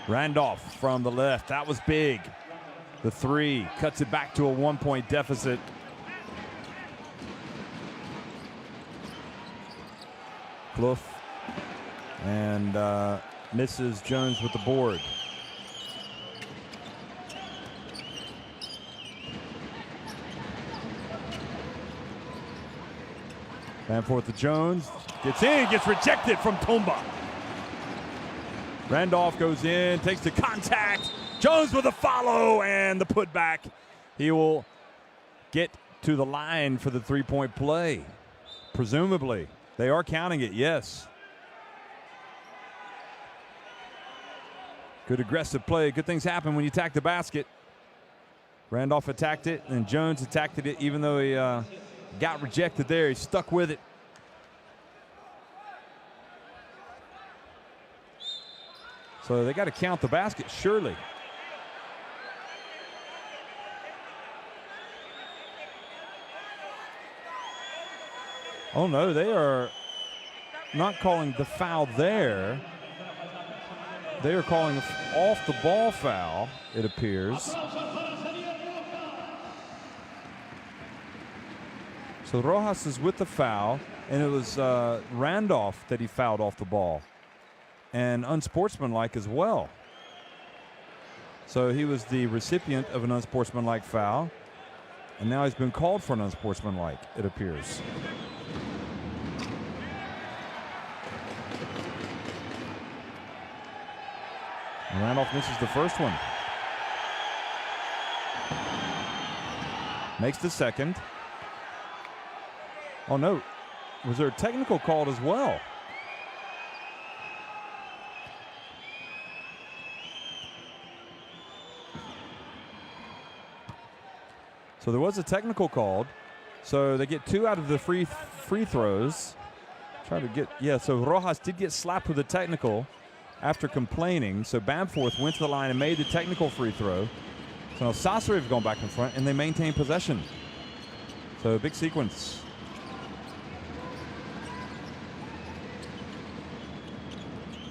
Speaker 1: Randolph from the left. That was big. The 3 cuts it back to a 1-point deficit. Clough and misses Jones with the board. Danforth to Jones. Gets in, gets rejected from Tumba. Randolph goes in, takes the contact. Jones with a follow and the putback. He will get to the line for the 3-point play. Presumably. They are counting it, yes. Good aggressive play. Good things happen when you attack the basket. Randolph attacked it, and Jones attacked it even though he got rejected there. He stuck with it. So they got to count the basket, surely. Oh, no, they are not calling the foul there. They are calling an off-the-ball foul, it appears. So Rojas is with the foul, and it was Randolph that he fouled off the ball. And unsportsmanlike as well. So he was the recipient of an unsportsmanlike foul, and now he's been called for an unsportsmanlike, it appears. And Randolph misses the first one. Makes the second. Oh no, was there a technical called as well? So there was a technical called. So they get 2 out of the free throws. Try to get, yeah, so Rojas did get slapped with a technical after complaining. So Bamforth went to the line and made the technical free throw. So now Sasori have gone back in front and they maintain possession. So big sequence.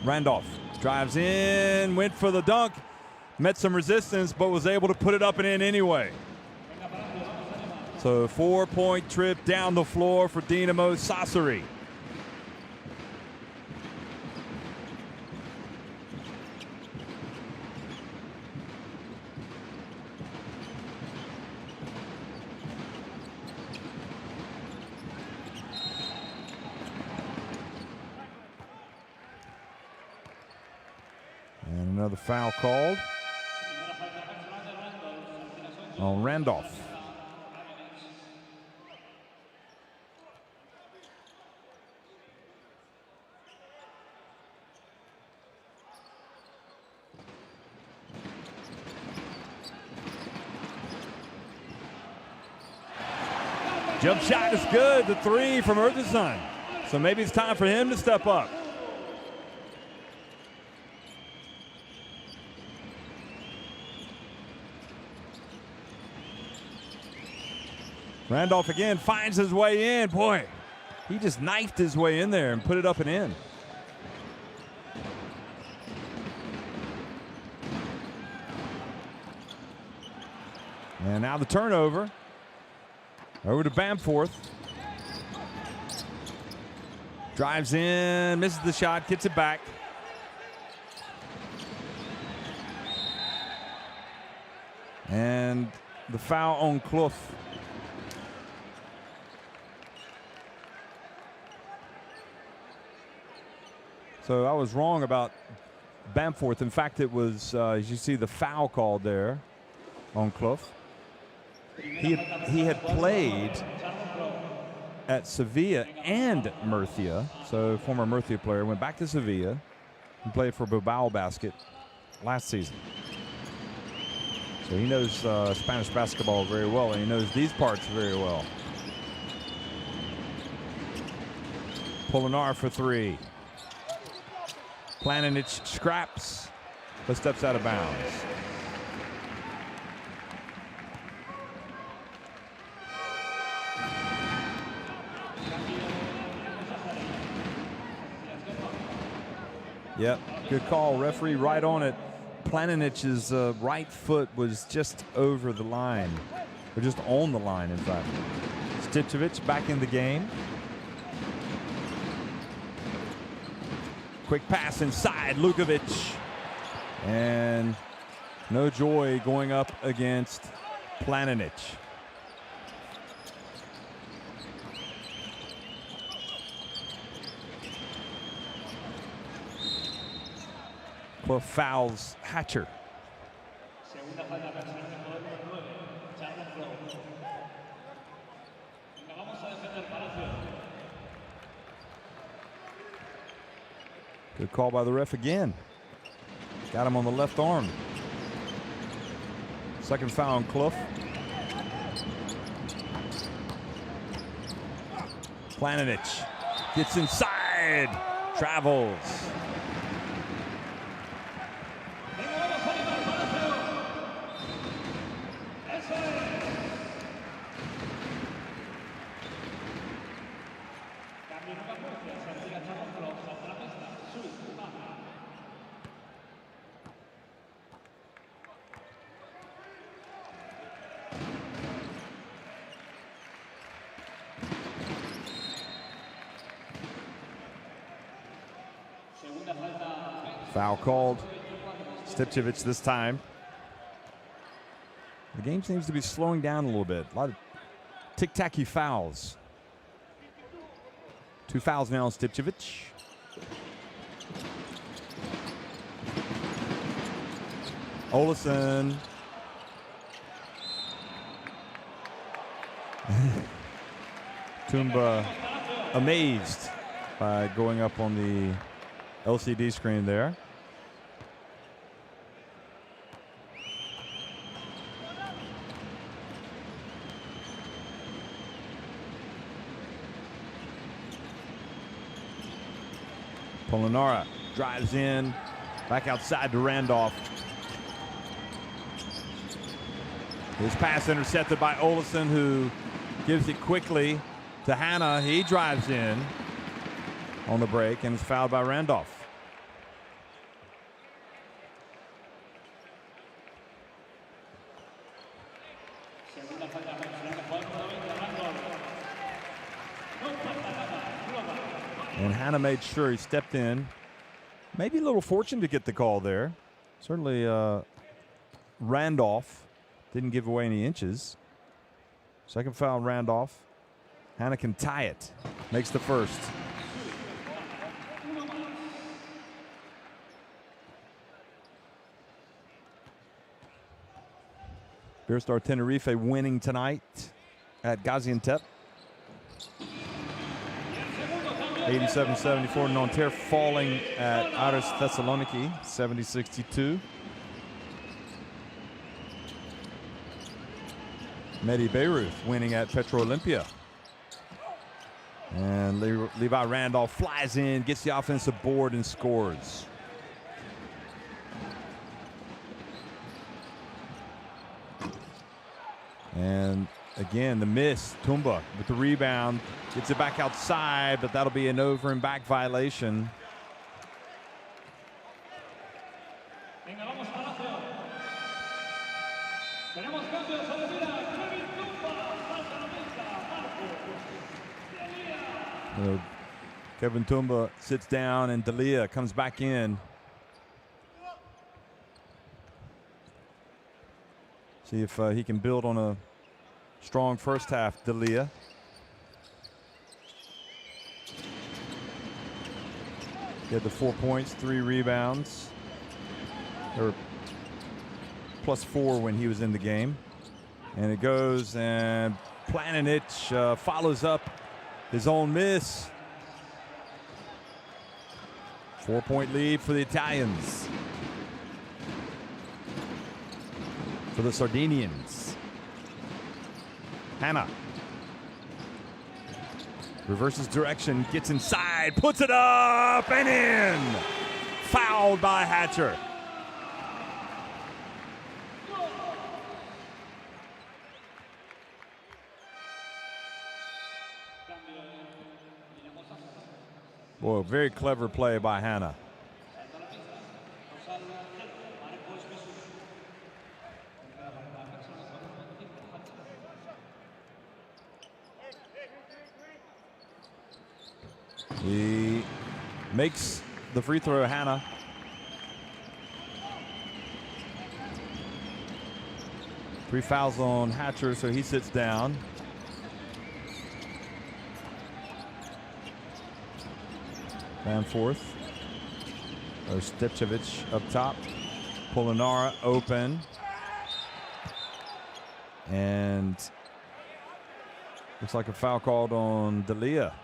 Speaker 1: Randolph drives in, went for the dunk, met some resistance, but was able to put it up and in anyway. So 4-point trip down the floor for Dinamo. Sasori. Another foul called on Randolph. Jump shot is good, the three from Oleson. So maybe it's time for him to step up. Randolph again finds his way in. Boy, he just knifed his way in there and put it up and in. And now the turnover. Over to Bamforth. Drives in, misses the shot, gets it back. And the foul on Clough. So I was wrong about Bamforth. In fact, it was, as you see, the foul called there on Clough. He had played at Sevilla and Murcia, so former Murcia player, went back to Sevilla and played for Bilbao Basket last season. So he knows Spanish basketball very well, and he knows these parts very well. Polinar for three. Planinic scraps, but steps out of bounds. Yep, good call. Referee right on it. Planinic's right foot was just over the line, or just on the line, in fact. Stipčević back in the game. Quick pass inside, Lukovic. And no joy going up against Planinic. Clough fouls Hatcher. Good call by the ref again. Got him on the left arm. Second foul on Clough. Planinic gets inside, travels. Foul called. Stipčević this time. The game seems to be slowing down a little bit. A lot of tic-tacky fouls. 2 fouls now on Stipčević. Oleson. Tumba amazed by going up on the LCD screen there. Polonara drives in, back outside to Randolph. His pass intercepted by Oleson, who gives it quickly to Hanna. He drives in on the break and is fouled by Randolph. And Hanna made sure he stepped in. Maybe a little fortunate to get the call there. Certainly Randolph didn't give away any inches. Second foul on Randolph. Hanna can tie it. Makes the first. Bearstar Tenerife winning tonight at Gaziantep. 87-74. Nanterre falling at Aris Thessaloniki, 70-62. Medi Beirut winning at Petro Olympia. And Levi Randolph flies in, gets the offensive board, and scores. And again, the miss. Tumba with the rebound. Gets it back outside, but that'll be an over and back violation. Kevin Tumba sits down, and Della comes back in. See if he can build on a strong first half, Della. He had the 4 points, 3 rebounds. Or +4 when he was in the game. And it goes, and Planinic follows up his own miss. 4-point lead for the Italians. For the Sardinians. Hanna. Reverses direction, gets inside, puts it up and in. Fouled by Hatcher. Boy, very clever play by Hanna. He makes the free throw, Hanna. Three fouls on Hatcher, so he sits down. Danforth. Or Stepchevich up top. Polinara open. And looks like a foul called on Della.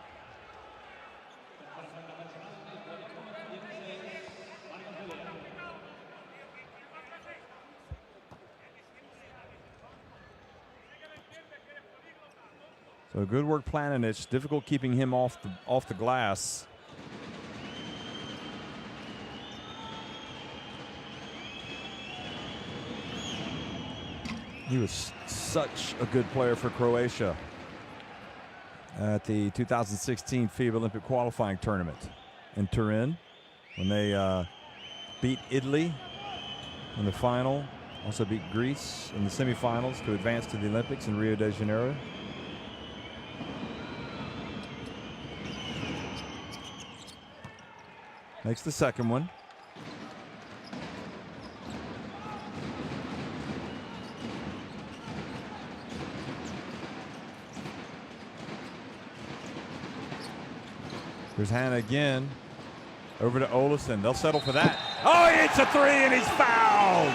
Speaker 1: So good work, Planinic. Difficult keeping him off the glass. He was such a good player for Croatia at the 2016 FIBA Olympic qualifying tournament in Turin when they beat Italy in the final, also beat Greece in the semifinals to advance to the Olympics in Rio de Janeiro. Makes the second one. Here's Hanna again. Over to Oleson. They'll settle for that. Oh, he hits a three and he's fouled.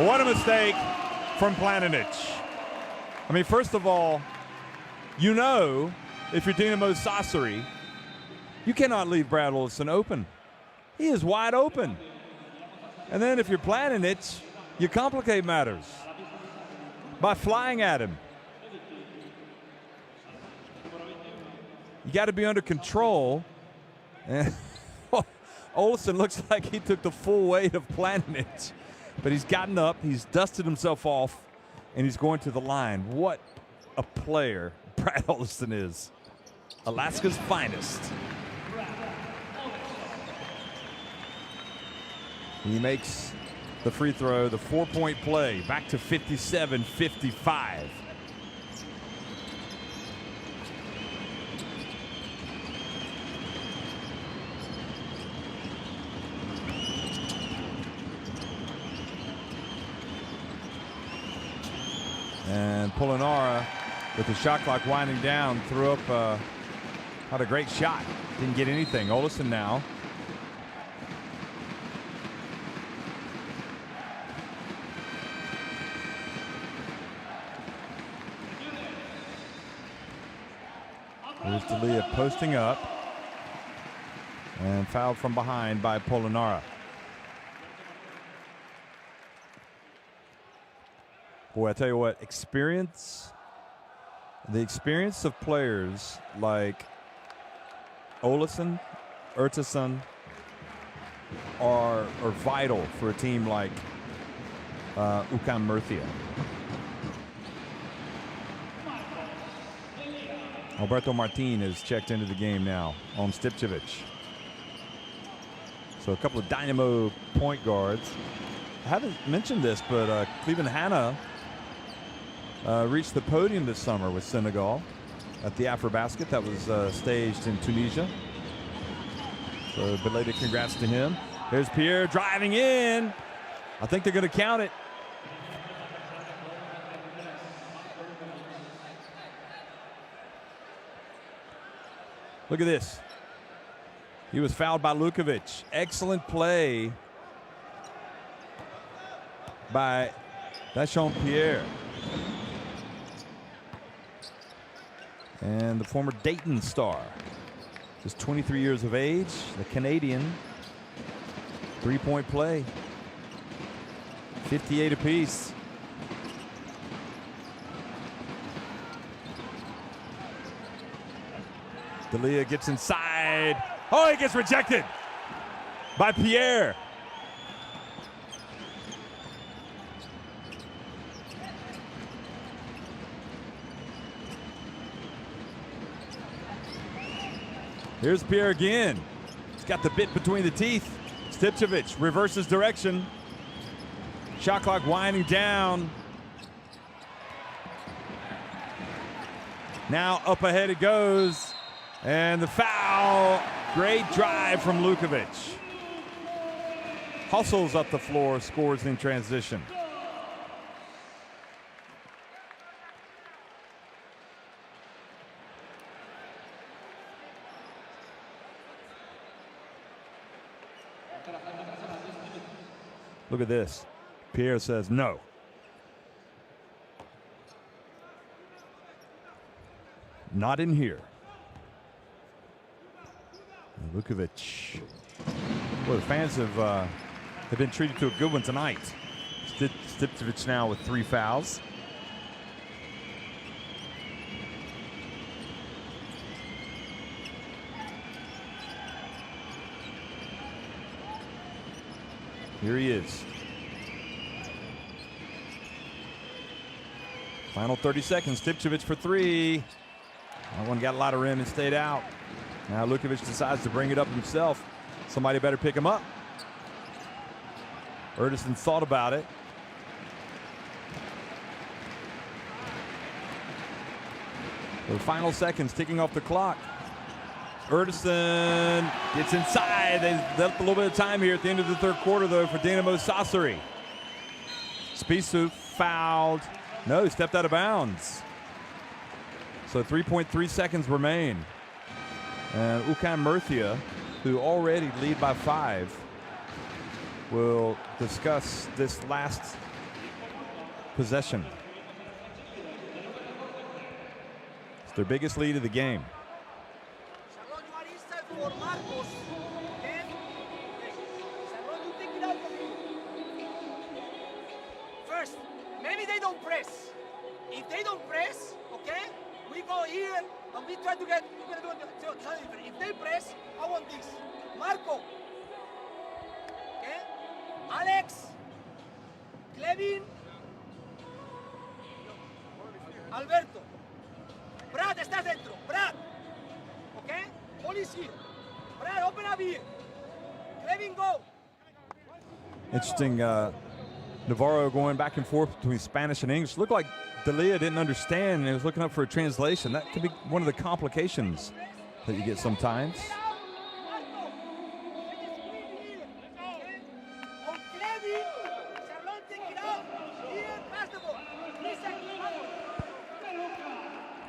Speaker 1: What a mistake from Planinic. I mean, first of all, you know, if you're Dinamo Sassari, you cannot leave Brad Oleson open. He is wide open. And then if you're Planinic, you complicate matters by flying at him. You got to be under control. And Oleson looks like he took the full weight of Planinic. But he's gotten up, he's dusted himself off, and he's going to the line. What a player Brad Oleson is. Alaska's finest. He makes the free throw, the 4-point play, back to 57-55. And Polinara, with the shot clock winding down, threw up, had a great shot. Didn't get anything. Oleson now. Here's Della posting up. And fouled from behind by Polonara. Boy, I tell you what, the experience of players like Oleson, Urtasun are vital for a team like UCAM Murcia. Alberto Martin has checked into the game now on Stipcevic. So a couple of Dinamo point guards. I haven't mentioned this, but Cleveland Hanna reached the podium this summer with Senegal at the Afrobasket that was staged in Tunisia. So belated congrats to him. There's Pierre driving in. I think they're going to count it. Look at this. He was fouled by Lukovic. Excellent play by Dechampierre. And the former Dayton star, just 23 years of age, the Canadian. Three-point play. 58 apiece. Della gets inside. Oh, he gets rejected by Pierre. Here's Pierre again. He's got the bit between the teeth. Stipcevic reverses direction. Shot clock winding down. Now up ahead it goes. And the foul. Great drive from Lukovic. Hustles up the floor, scores in transition. Look at this. Pierre says no. Not in here. And Lukovic. Well, the fans have been treated to a good one tonight. Stipcevic now with 3 fouls. Here he is. Final 30 seconds. Stipcevic for 3. That one got a lot of rim and stayed out. Now Lukovic decides to bring it up himself. Somebody better pick him up. Urtasun thought about it. The final seconds ticking off the clock. Urtasun gets inside. They left a little bit of time here at the end of the third quarter, though, for Dinamo Sassari. Spissu fouled. No, he stepped out of bounds. So 3.3 seconds remain. And UCAM Murcia, who already lead by 5, will discuss this last possession. It's their biggest lead of the game.
Speaker 2: First, maybe they don't press. If they don't press, okay, we go here and we try to get. We're gonna do something different. If they press, I want this. Marco. Okay. Alex. Clevin. Alberto. Brad, estás dentro. Brad. Okay. All is here. Brad, open up here. Clevin, go.
Speaker 1: Interesting. Navarro going back and forth between Spanish and English. Looked like Della didn't understand and he was looking up for a translation. That could be one of the complications that you get sometimes.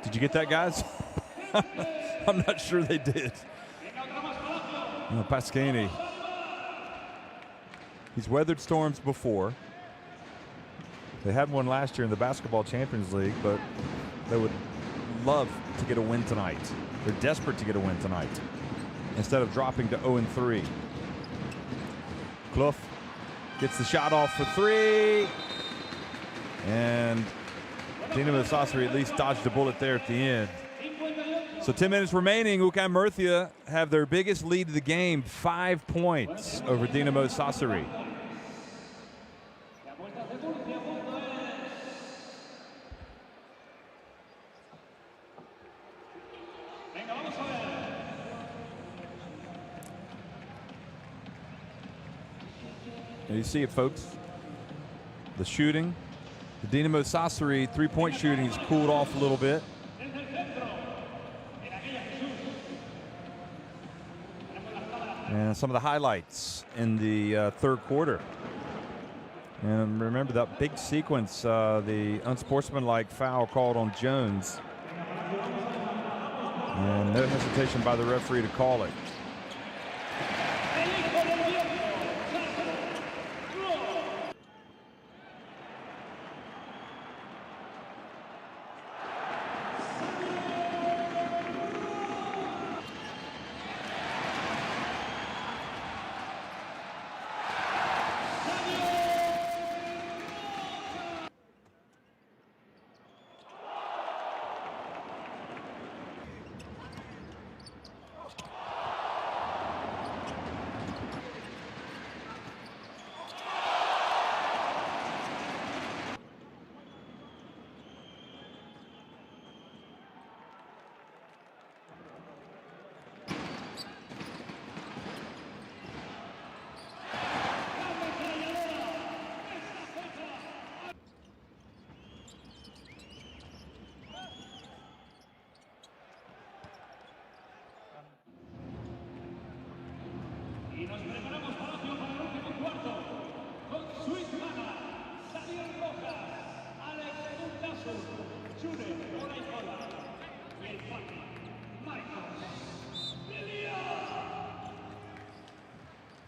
Speaker 1: Did you get that, guys? I'm not sure they did. Pasquini. He's weathered storms before. They had one last year in the Basketball Champions League, but they would love to get a win tonight. They're desperate to get a win tonight instead of dropping to 0-3. Clough gets the shot off for 3. And Dinamo Sassari at least dodged a bullet there at the end. So 10 minutes remaining. UCAM Murcia have their biggest lead of the game, 5 points over Dinamo Sassari. And you see it, folks. The shooting. The Dinamo Sassari three-point shooting has cooled off a little bit. And some of the highlights in the third quarter. And remember that big sequence, the unsportsmanlike foul called on Jones. And no hesitation by the referee to call it.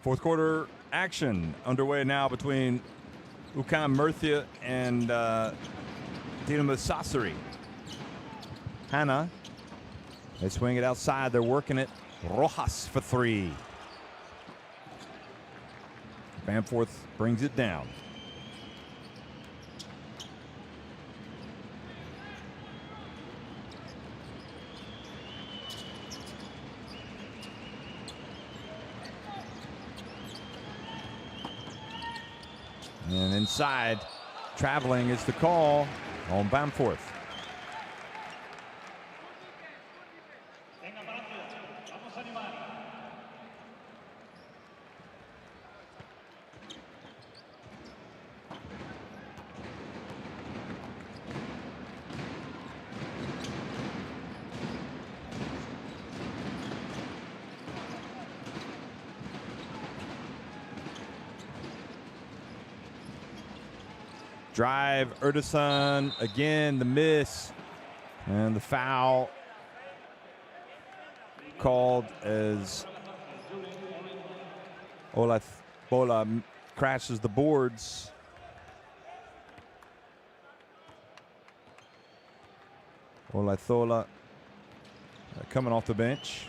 Speaker 1: Fourth quarter action underway now between UCAM Murcia and Dinamo Sassari. Hanna, they swing it outside. They're working it. Rojas for 3. Bamforth brings it down. And inside, traveling is the call on Bamforth. Drive, Oleson, again, the miss, and the foul called as Bola crashes the boards. Olathola coming off the bench.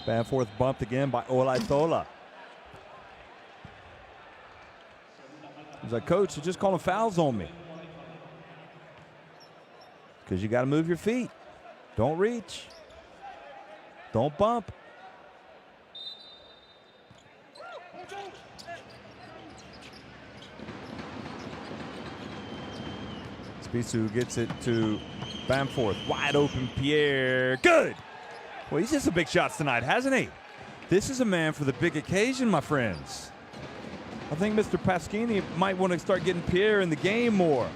Speaker 1: Bamforth bumped again by Olathola. He's like, Coach, you're just calling fouls on me. Because you got to move your feet. Don't reach. Don't bump. Spissu gets it to Bamforth. Wide open Pierre. Good. Well, he's hit some big shots tonight, hasn't he? This is a man for the big occasion, my friends. I think Mr. Pasquini might want to start getting Pierre in the game more.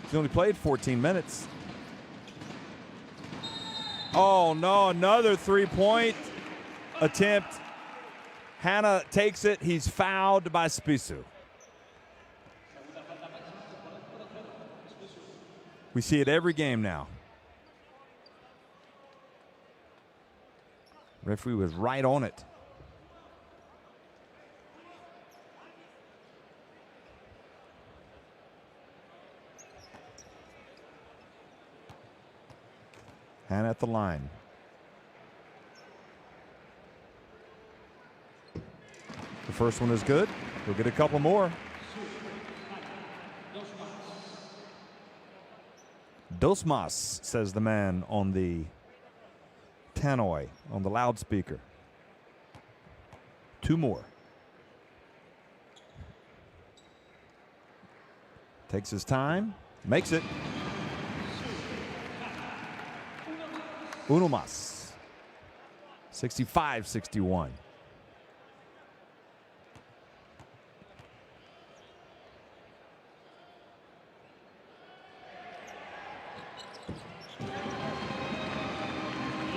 Speaker 1: He's only played 14 minutes. Oh, no, another three-point attempt. Hanna takes it. He's fouled by Spissu. We see it every game now. Referee was right on it. And at the line. The first one is good. We'll get a couple more. Dos más, says the man on the tannoy, on the loudspeaker. 2 more. Takes his time, makes it. Uno más. 65-61.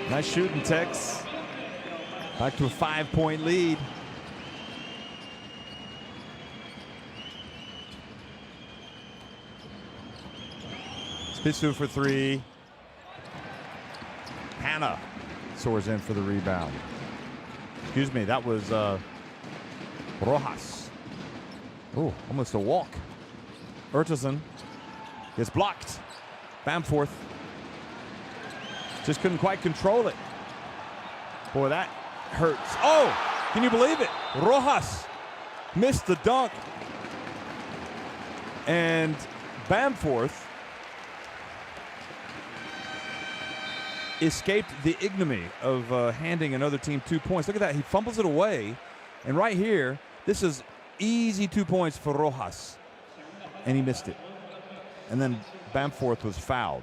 Speaker 1: Nice shooting, Tex. Back to a 5-point lead. Spitzu for 3. Hannah soars in for the rebound. Excuse me, that was Rojas. Oh, almost a walk. Urtasun gets blocked. Bamforth just couldn't quite control it. Boy, that hurts. Oh, can you believe it? Rojas missed the dunk. And Bamforth escaped the ignominy of handing another team 2 points. Look at that. He fumbles it away. And right here, this is easy 2 points for Rojas. And he missed it. And then Bamforth was fouled.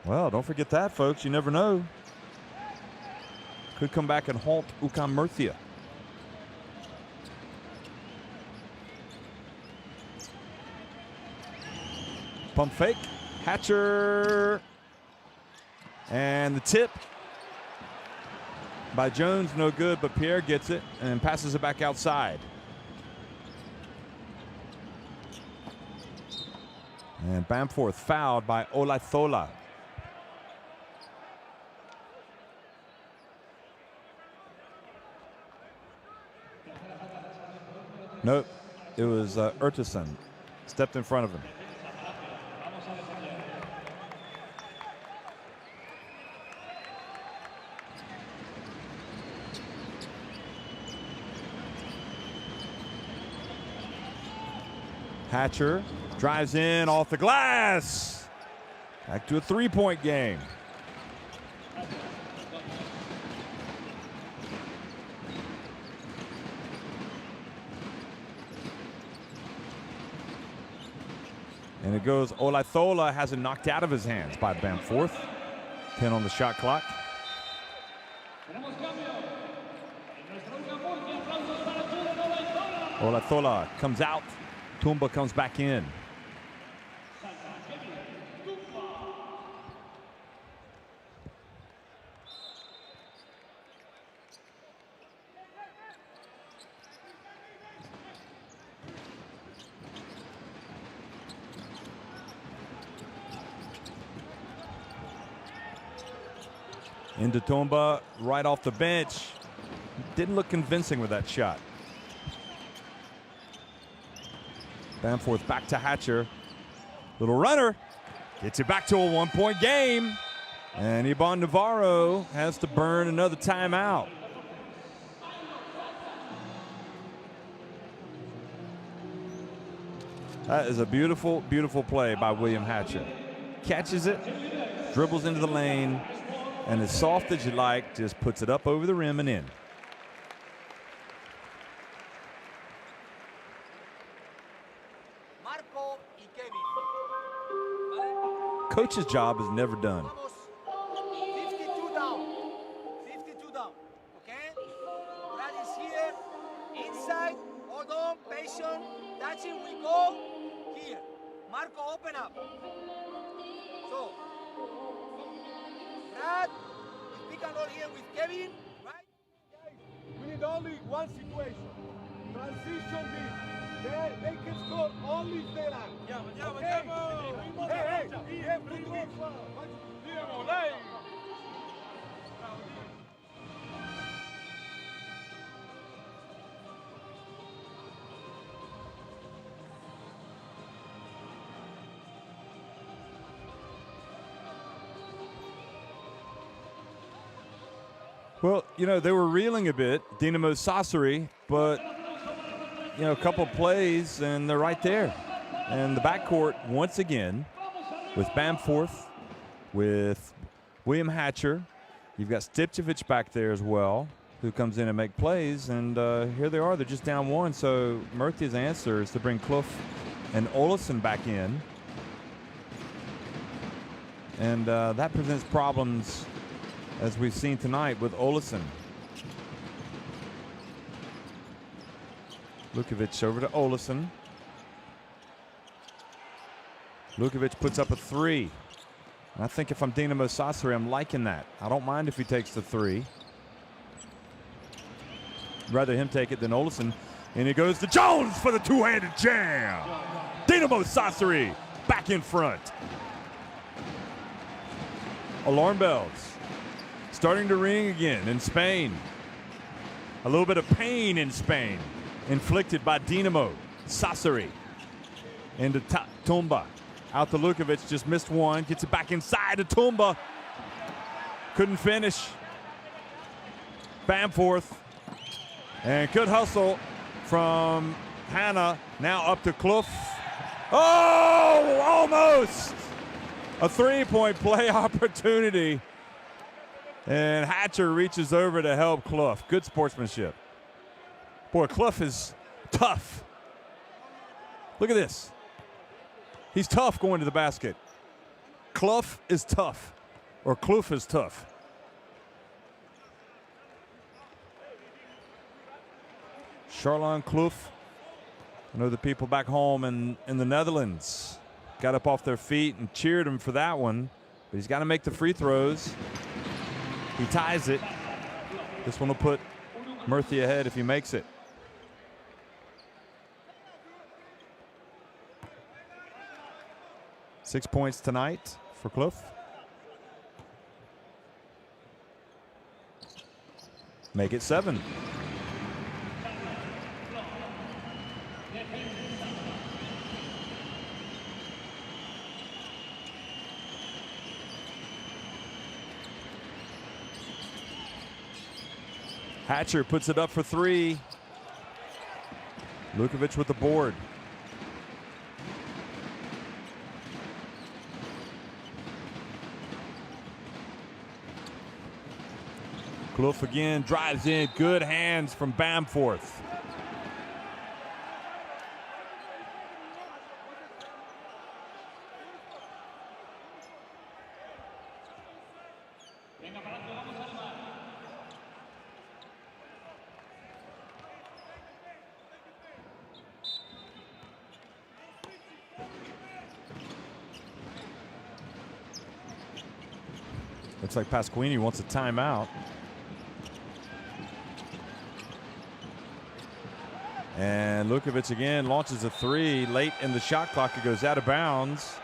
Speaker 1: Well, don't forget that, folks. You never know. Could come back and haunt UCAM Murcia. Pump fake. Hatcher. And the tip by Jones, no good, but Pierre gets it and passes it back outside. And Bamforth fouled by Olazola. Nope, it was Urtasun. Stepped in front of him. Hatcher drives in off the glass. Back to a 3-point game. And it goes, Olazola has it knocked out of his hands by Bamforth. 10 on the shot clock. Olazola comes out. Tumba comes back in. Into Tumba, right off the bench. Didn't look convincing with that shot. Bamforth back to Hatcher. Little runner. Gets it back to a 1-point game. And Iban Navarro has to burn another timeout. That is a beautiful, beautiful play by William Hatcher. Catches it, dribbles into the lane, and as soft as you like, just puts it up over the rim and in. Coach's job is never done.
Speaker 2: 52 down. 52 down. Okay? Brad is here. Inside. Hold on. Patient. Touching. We go. Here. Marco, open up. So. Brad. Pick and roll here with Kevin. Right?
Speaker 3: We need only one situation. Transition deep. They can score only if they land. Okay? Hey,
Speaker 1: Well, you know, they were reeling a bit, Dinamo Sassari, but, you know, a couple plays and they're right there. And the backcourt, once again, with Bamforth, with William Hatcher. You've got Stipčević back there as well, who comes in and make plays. And here they are. They're just down one. So Murcia's answer is to bring Clough and Oleson back in. And that presents problems, as we've seen tonight, with Oleson. Lukovic over to Oleson. Lukovic puts up a three. And I think if I'm Dinamo Sassari, I'm liking that. I don't mind if he takes the three. Rather him take it than Oleson. And it goes to Jones for the two-handed jam. Dinamo Sassari back in front. Alarm bells starting to ring again in Spain. A little bit of pain in Spain inflicted by Dinamo Sassari. Into Tumba. Out to Lukovic, just missed one. Gets it back inside to Tumba. Couldn't finish. Bamforth. And good hustle from Hanna. Now up to Clough. Oh, almost! A three-point play opportunity. And Hatcher reaches over to help Clough. Good sportsmanship. Boy, Clough is tough. Look at this. He's tough going to the basket. Clough is tough, or Clough is tough. Charlon Clough. I know the people back home in the Netherlands got up off their feet and cheered him for that one, but he's got to make the free throws. He ties it. This one will put Murcia ahead if he makes it. Six points tonight for Clough. Make it 7. Hatcher puts it up for 3. Lukovic with the board. Clough again drives in. Good hands from Bamforth. Looks like Pasquini wants a timeout. And Lukovic again launches a 3 late in the shot clock. It goes out of bounds.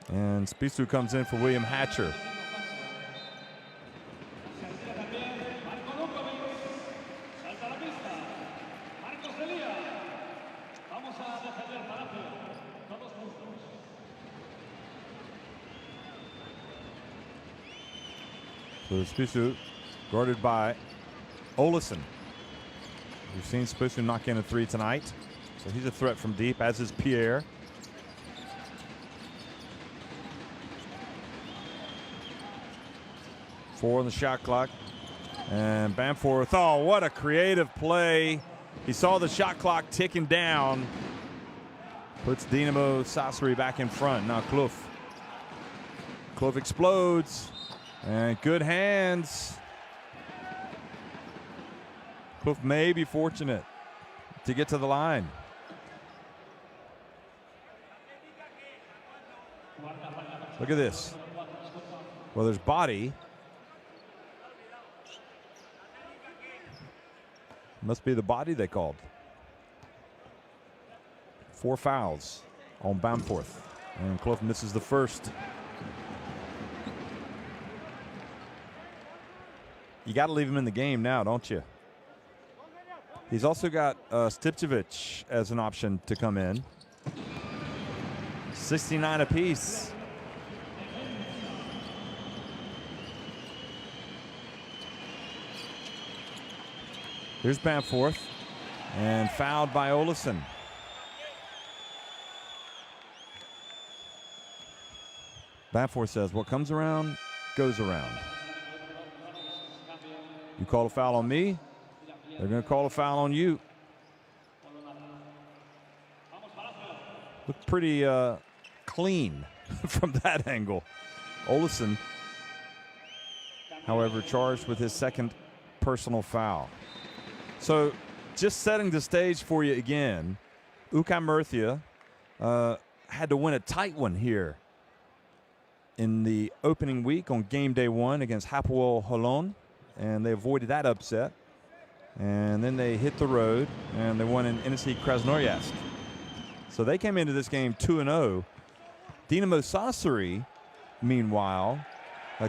Speaker 1: And Spissu comes in for William Hatcher. So Spissu guarded by Oleson. We've seen Spissu knock in a 3 tonight. So he's a threat from deep, as is Pierre. Four on the shot clock. And Bamforth, oh, what a creative play. He saw the shot clock ticking down. Puts Dinamo Sassari back in front. Now Clough. Clough explodes. And good hands. Clough may be fortunate to get to the line. Look at this. Well, there's body. Must be the body they called. 4 fouls on Bamforth. And Clough misses the first. You got to leave him in the game now, don't you? He's also got Stipčević as an option to come in. 69 apiece. Here's Bamforth, and fouled by Oleson. Bamforth says, what comes around goes around. You call a foul on me, they're going to call a foul on you. Looked pretty clean from that angle. Oleson, however, charged with his second personal foul. So just setting the stage for you again, UK Murcia had to win a tight one here in the opening week on game day 1 against Hapoel Holon, and they avoided that upset. And then they hit the road, and they won in NSC Krasnoyarsk. So they came into this game 2-0. Dinamo Sassari, meanwhile,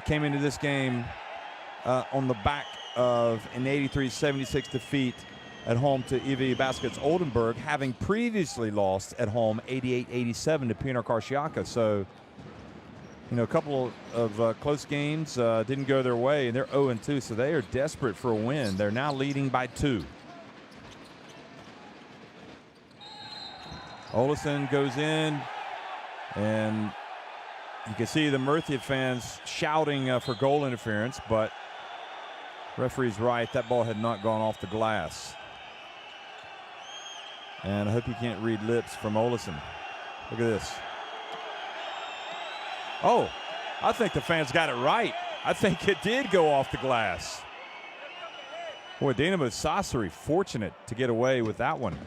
Speaker 1: came into this game on the back of an 83-76 defeat at home to EV Baskets Oldenburg, having previously lost at home 88-87 to Pinar Karšiaka. So, you know, a couple of close games didn't go their way, and they're 0-2, so they are desperate for a win. They're now leading by 2. Oleson goes in, and you can see the Murcia fans shouting for goal interference, but referee's right. That ball had not gone off the glass. And I hope you can't read lips from Oleson. Look at this. Oh, I think the fans got it right. I think it did go off the glass. Boy, Dinamo Sassari fortunate to get away with that one.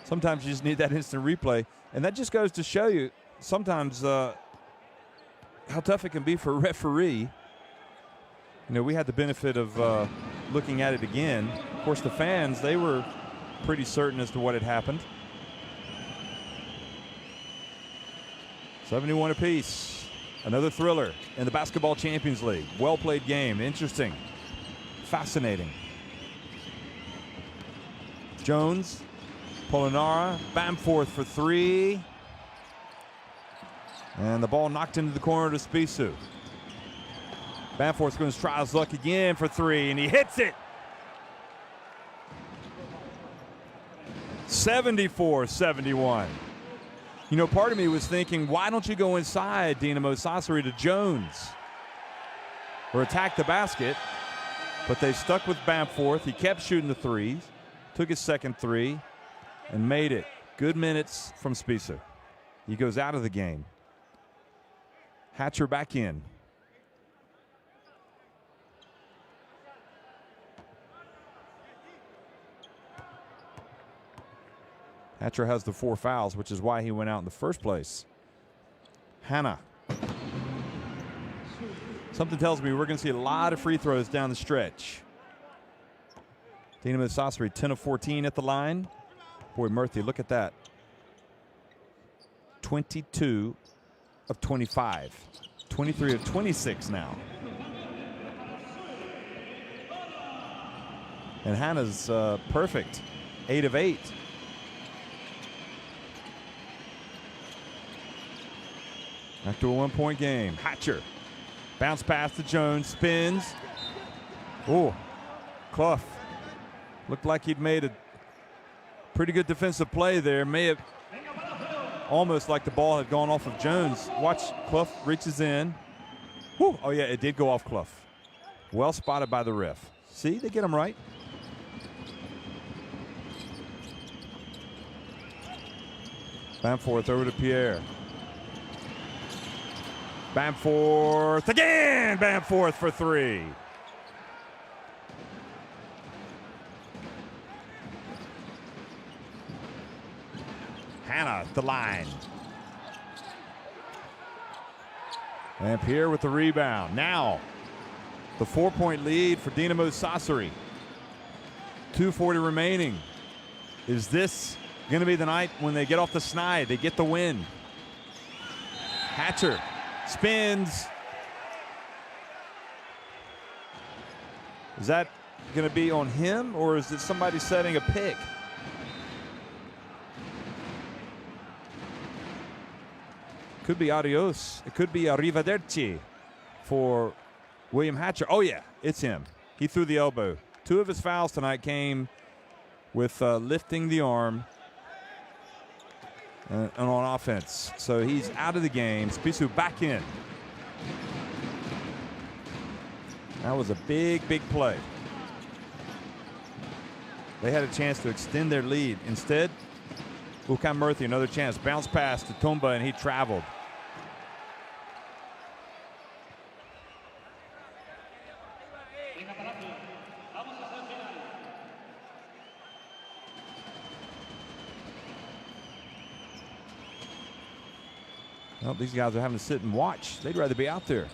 Speaker 1: Sometimes you just need that instant replay. And that just goes to show you sometimes how tough it can be for a referee. You know, we had the benefit of looking at it again. Of course, the fans, they were pretty certain as to what had happened. 71 apiece. Another thriller in the Basketball Champions League. Well-played game. Interesting. Fascinating. Jones, Polonara, Bamforth for 3. And the ball knocked into the corner to Spisu. Bamforth's going to try his luck again for 3, and he hits it. 74-71. You know, part of me was thinking, why don't you go inside Dinamo Sassari to Jones or attack the basket? But they stuck with Bamforth. He kept shooting the threes, took his second 3, and made it. Good minutes from Spisu. He goes out of the game. Hatcher back in. Hatcher has the 4 fouls, which is why he went out in the first place. Hannah. Something tells me we're going to see a lot of free throws down the stretch. Dinamo Sassari 10 of 14 at the line. Boy, Murthy, look at that. 22 of 25. 23 of 26 now. And Hannah's perfect. 8 of 8. Back to a 1-point game. Hatcher. Bounce pass to Jones. Spins. Oh, Clough. Looked like he'd made a pretty good defensive play there. May have almost like the ball had gone off of Jones. Watch, Clough reaches in. Whew. Oh, yeah, it did go off Clough. Well spotted by the ref. See, they get him right. Bamforth over to Pierre. Bamforth again! Bamforth for 3. Hannah at the line. And Pierre with the rebound. Now, the 4-point lead for Dinamo Sassari. 2:40 remaining. Is this going to be the night when they get off the snide, they get the win? Hatcher spins. Is that going to be on him, or is it somebody setting a pick? Could be adios. It could be arrivederci for William Hatcher. Oh, yeah, it's him. He threw the elbow. 2 of his fouls tonight came with lifting the arm and on offense. So he's out of the game. Spissu back in. That was a big, big play. They had a chance to extend their lead. Instead, Ukan Murthy, another chance. Bounce pass to Tumba, and he traveled. Well, these guys are having to sit and watch. They'd rather be out there.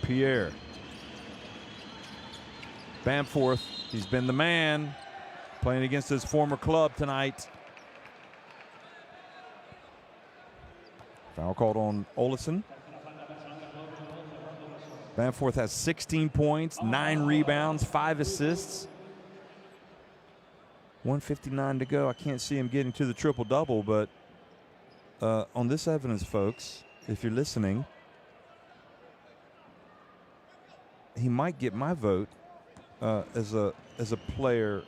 Speaker 1: Pierre. Bamforth, he's been the man, playing against his former club tonight. Foul called on Oleson. Bamforth has 16 points, 9 rebounds, 5 assists. 1:59 to go. I can't see him getting to the triple-double, but on this evidence, folks, if you're listening, he might get my vote as a player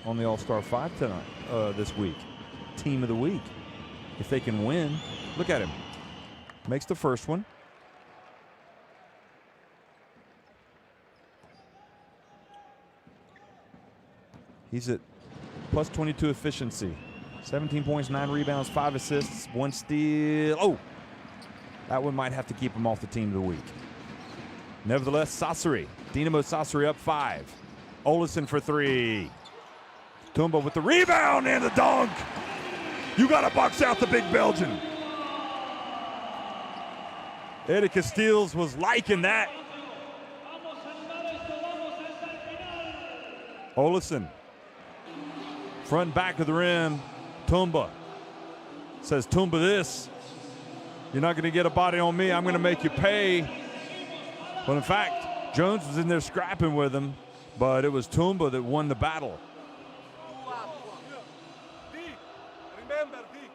Speaker 1: on the All-Star 5 tonight, this week. Team of the week. If they can win. Look at him. Makes the first one. He's at plus 22 efficiency. 17 points, 9 rebounds, 5 assists, 1 steal. Oh! That one might have to keep him off the team of the week. Nevertheless, Sassari. Dinamo Sassari up 5. Oleson for 3. Tumba with the rebound and the dunk. You got to box out the big Belgian. Eddie Castiles was liking that. Oleson. Front and back of the rim. Tumba. Says Tumba this. You're not going to get a body on me. I'm going to make you pay. Well, in fact, Jones was in there scrapping with him, but it was Tumba that won the battle.
Speaker 3: Remember, Dick,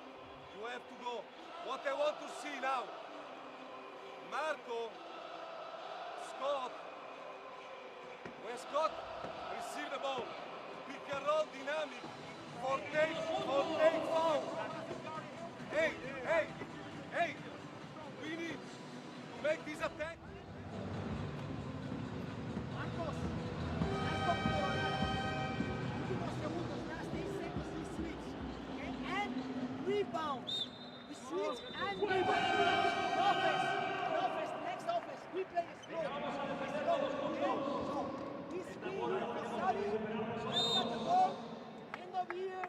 Speaker 3: you have to go. What I want to see now, Marco, Scott, when Scott receive the ball, pick and roll dynamic, for take foul. Hey, we need to make this attack.
Speaker 2: Rebounds. We switch and rebound. Offense. Next offense. We play slow. Okay? So, this game here for Saudi. Let's got the ball. End of year.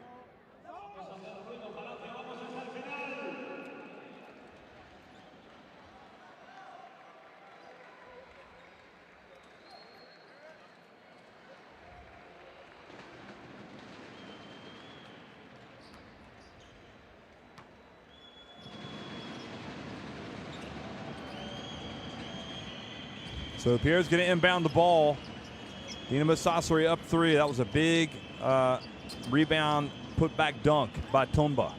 Speaker 1: So Pierre's going to inbound the ball. Dinamo Sassari up 3. That was a big rebound, put back dunk by Tumba.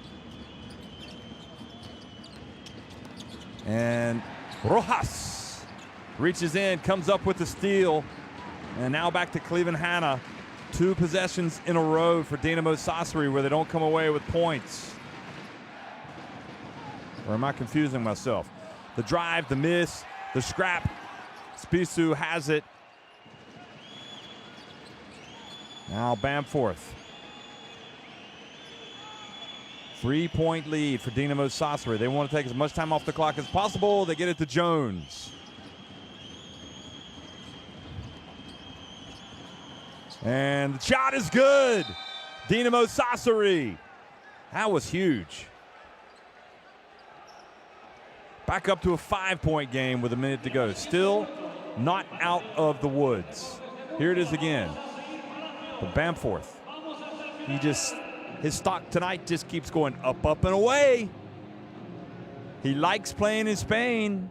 Speaker 1: And Rojas reaches in, comes up with the steal. And now back to Cleveland Hanna. 2 possessions in a row for Dinamo Sassari where they don't come away with points. Or am I confusing myself? The drive, the miss, the scrap. Spissu has it. Now Bamforth. 3-point lead for Dinamo Sassari. They want to take as much time off the clock as possible. They get it to Jones. And the shot is good. Dinamo Sassari. That was huge. Back up to a 5-point game with a minute to go. Still not out of the woods. Here it is again. But Bamforth, his stock tonight just keeps going up, up, and away. He likes playing in Spain.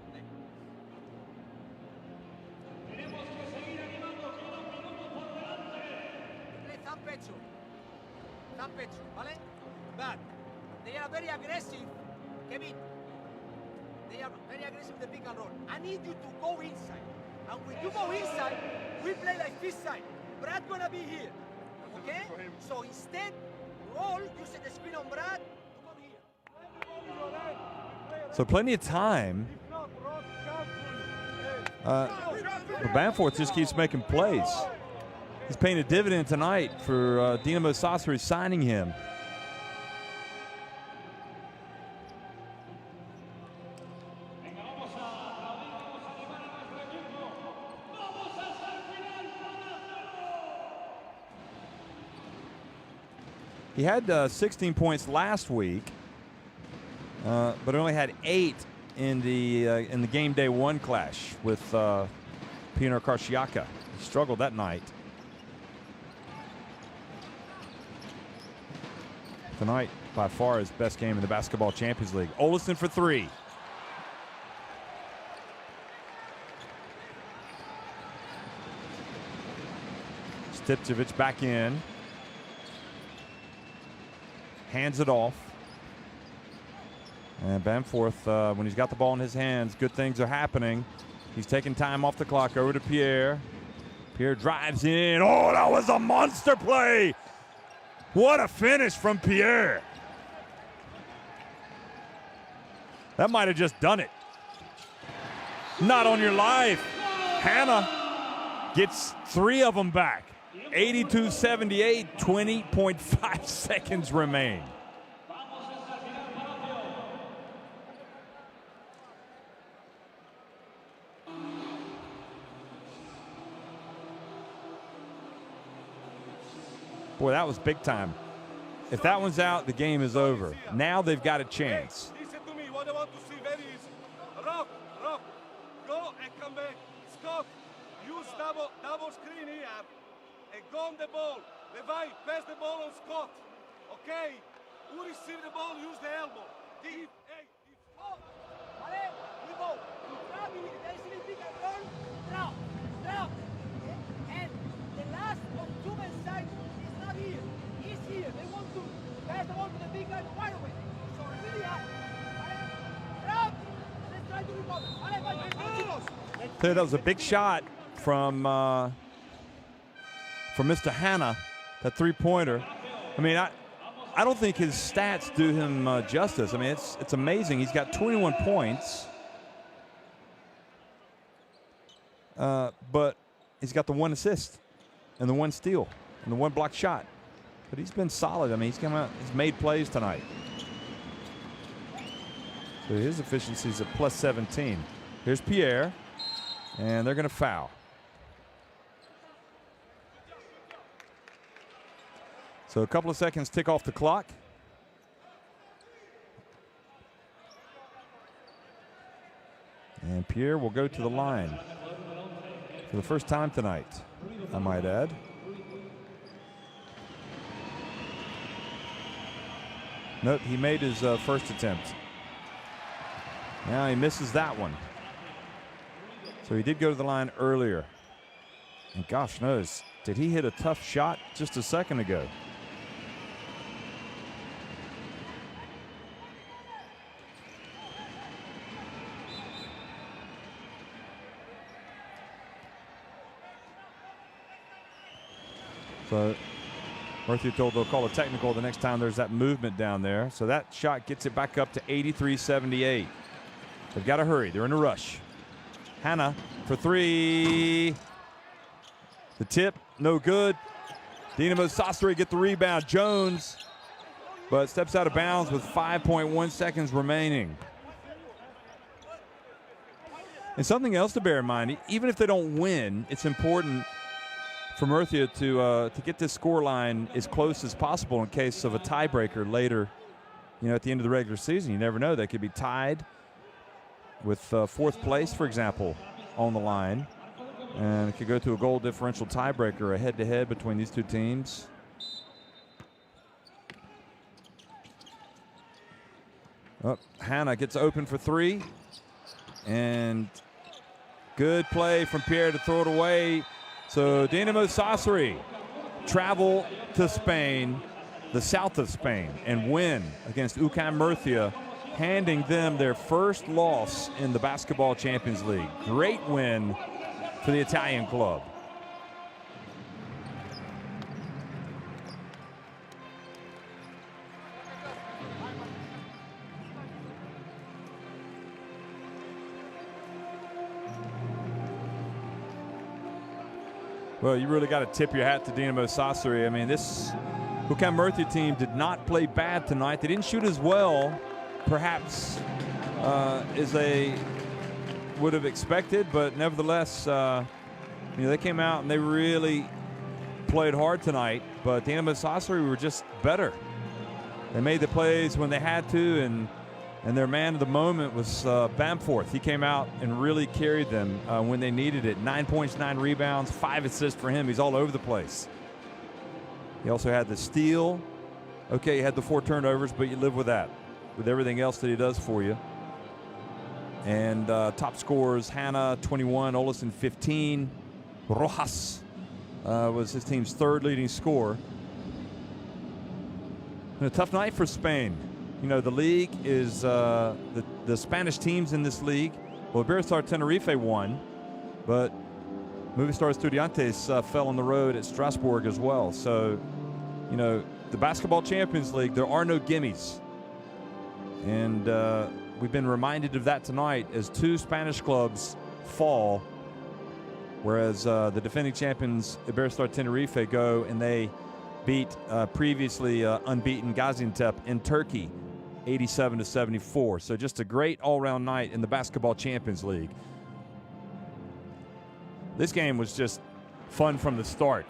Speaker 2: but they are very aggressive, Kevin. They are very aggressive with the pick and roll. I need you to go inside. And when you go inside, we play like this side. Brad's gonna be here, okay? So instead, roll, you set the screen on Brad to come here.
Speaker 1: So plenty of time. Bamforth just keeps making plays. He's paying a dividend tonight for Dinamo Sassari signing him. He had 16 points last week, but only had 8 in the game day 1 clash with Pinar Karšiaka. He struggled that night. Tonight, by far, his best game in the Basketball Champions League. Oleson for 3. Stipčević back in. Hands it off. And Bamforth, when he's got the ball in his hands, good things are happening. He's taking time off the clock. Over to Pierre. Pierre drives in. Oh, that was a monster play. What a finish from Pierre. That might have just done it. Not on your life. Hannah gets 3 of them back. 82-78, 20.5 seconds remain. Boy, that was big time. If that one's out, the game is over. Now they've got a chance.
Speaker 3: Listen to me, what I want to see very easy. Rock, go and come back. Scott, use double screen here and go on the ball. Levi, pass the ball on Scott. Okay? Who receive the ball, use the elbow. Give, hey, give.
Speaker 2: Oh, vale, we go. Drop, there is a pick and roll. Drop. And the last of 2 men side is not here. He's here. They want to pass the ball to the big guy right away. So really up. Drop. Let's try to recover.
Speaker 1: That was a big shot from Mr. Hanna, that 3-pointer. I mean, I don't think his stats do him justice. I mean, it's amazing. He's got 21 points, but he's got the 1 assist and the 1 steal and the 1 block shot. But he's been solid. I mean, he's come out. He's made plays tonight. So his efficiency is at plus 17. Here's Pierre, and they're going to foul. So a couple of seconds tick off the clock. And Pierre will go to the line for the first time tonight, I might add. Nope, he made his first attempt. Now he misses that one. So he did go to the line earlier. And gosh knows, did he hit a tough shot just a second ago? So Murcia told they'll call a technical the next time there's that movement down there. So that shot gets it back up to 83-78. They've got to hurry. They're in a rush. Hanna for 3. The tip, no good. Dinamo Sassari get the rebound. Jones, but steps out of bounds with 5.1 seconds remaining. And something else to bear in mind, even if they don't win, it's important for Murcia to get this score line as close as possible in case of a tiebreaker later, at the end of the regular season. You never know. They could be tied with 4th place, for example, on the line. And it could go to a goal differential tiebreaker, a head-to-head between these two teams. Oh, Hanna gets open for 3. And good play from Pierre to throw it away. So Dinamo Sassari travel to Spain the south of Spain and win against UCAM Murcia, handing them their first loss in the Basketball Champions League. Great win for the Italian club. Well, you really got to tip your hat to Dinamo Sassari. I mean, this UCAM Murcia team did not play bad tonight. They didn't shoot as well, perhaps, as they would have expected, but nevertheless, they came out and they really played hard tonight. But Dinamo Sassari were just better. They made the plays when they had to, and their man of the moment was Bamforth. He came out and really carried them when they needed it. 9 points, 9 rebounds, 5 assists for him. He's all over the place. He also had the steal. Okay, he had the 4 turnovers, but you live with that, with everything else that he does for you. And top scorers, Hanna, 21, Oleson, 15. Rojas was his team's 3rd leading scorer. And a tough night for Spain. You know, the league is the Spanish teams in this league. Well, Iberostar Tenerife won, but Movistar Estudiantes fell on the road at Strasbourg as well. So, you know, the Basketball Champions League, there are no gimmies. And we've been reminded of that tonight as 2 Spanish clubs fall, whereas the defending champions Iberostar Tenerife go and they beat previously unbeaten Gaziantep in Turkey 87-74. So just a great all-round night in the Basketball Champions League. This game was just fun from the start.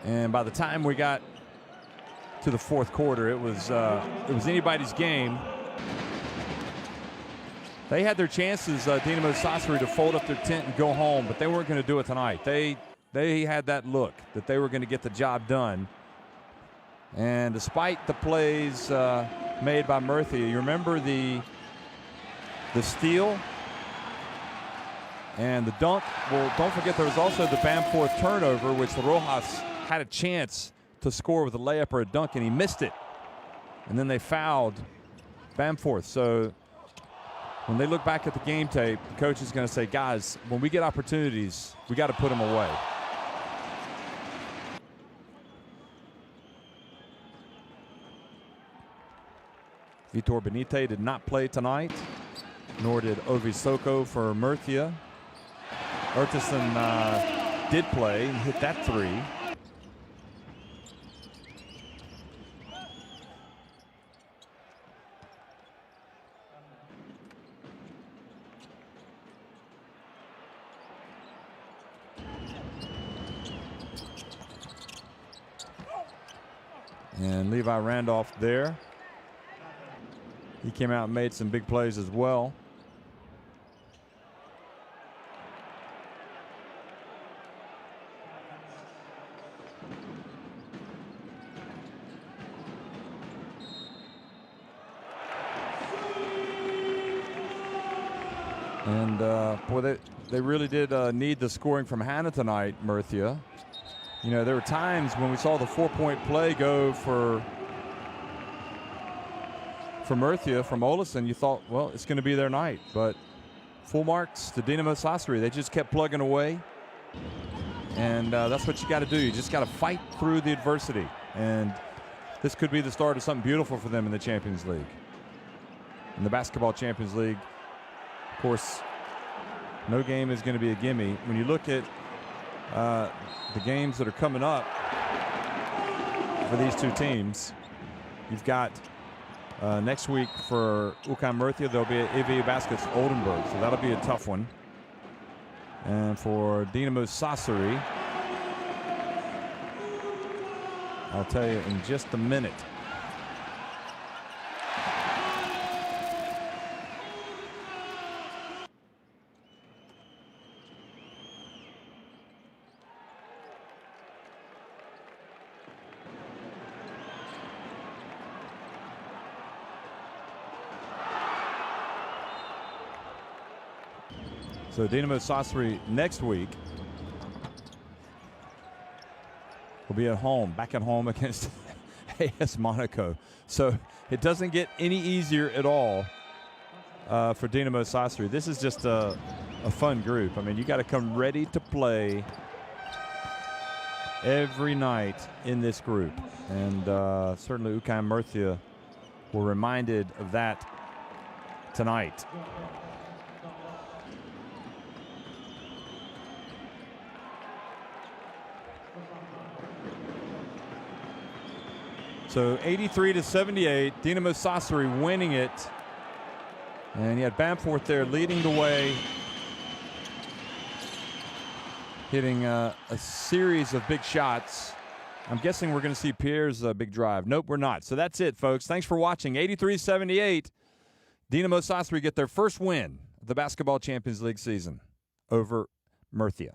Speaker 1: And by the time we got to the 4th quarter, it was anybody's game. They had their chances, Dinamo Sassari, to fold up their tent and go home, but they weren't going to do it tonight. They had that look that they were going to get the job done. And despite the plays made by Murcia, you remember the steal and the dunk. Well, don't forget there was also the Bamforth turnover, which Rojas had a chance to score with a layup or a dunk, and he missed it. And then they fouled Bamforth. So when they look back at the game tape, the coach is going to say, guys, when we get opportunities, we got to put them away. Vitor Benite did not play tonight, nor did Soko for Murcia. Urtasun did play and hit that 3. And Levi Randolph there. He came out and made some big plays as well. And boy, they really did need the scoring from Hanna tonight, Murcia. You know, there were times when we saw the 4-point play go for Murcia from Oleson, you thought, well, it's going to be their night. But full marks to Dinamo Sassari. They just kept plugging away. And that's what you got to do. You just got to fight through the adversity. And this could be the start of something beautiful for them in the Champions League. In the Basketball Champions League, of course, no game is going to be a gimme. When you look at the games that are coming up for these 2 teams, you've got next week for UCAM Murcia, there'll be AV Baskets Oldenburg, so that'll be a tough one. And for Dinamo Sassari, I'll tell you in just a minute. So Dinamo Sassari next week will be at home, back at home against AS Monaco. So it doesn't get any easier at all for Dinamo Sassari. This is just a fun group. I mean, you got to come ready to play every night in this group. And certainly UKM Murcia were reminded of that tonight. So 83-78, Dinamo Sassari winning it. And you had Bamforth there leading the way, hitting a series of big shots. I'm guessing we're going to see Pierre's big drive. Nope, we're not. So that's it, folks. Thanks for watching. 83-78, Dinamo Sassari get their first win of the Basketball Champions League season over Murcia.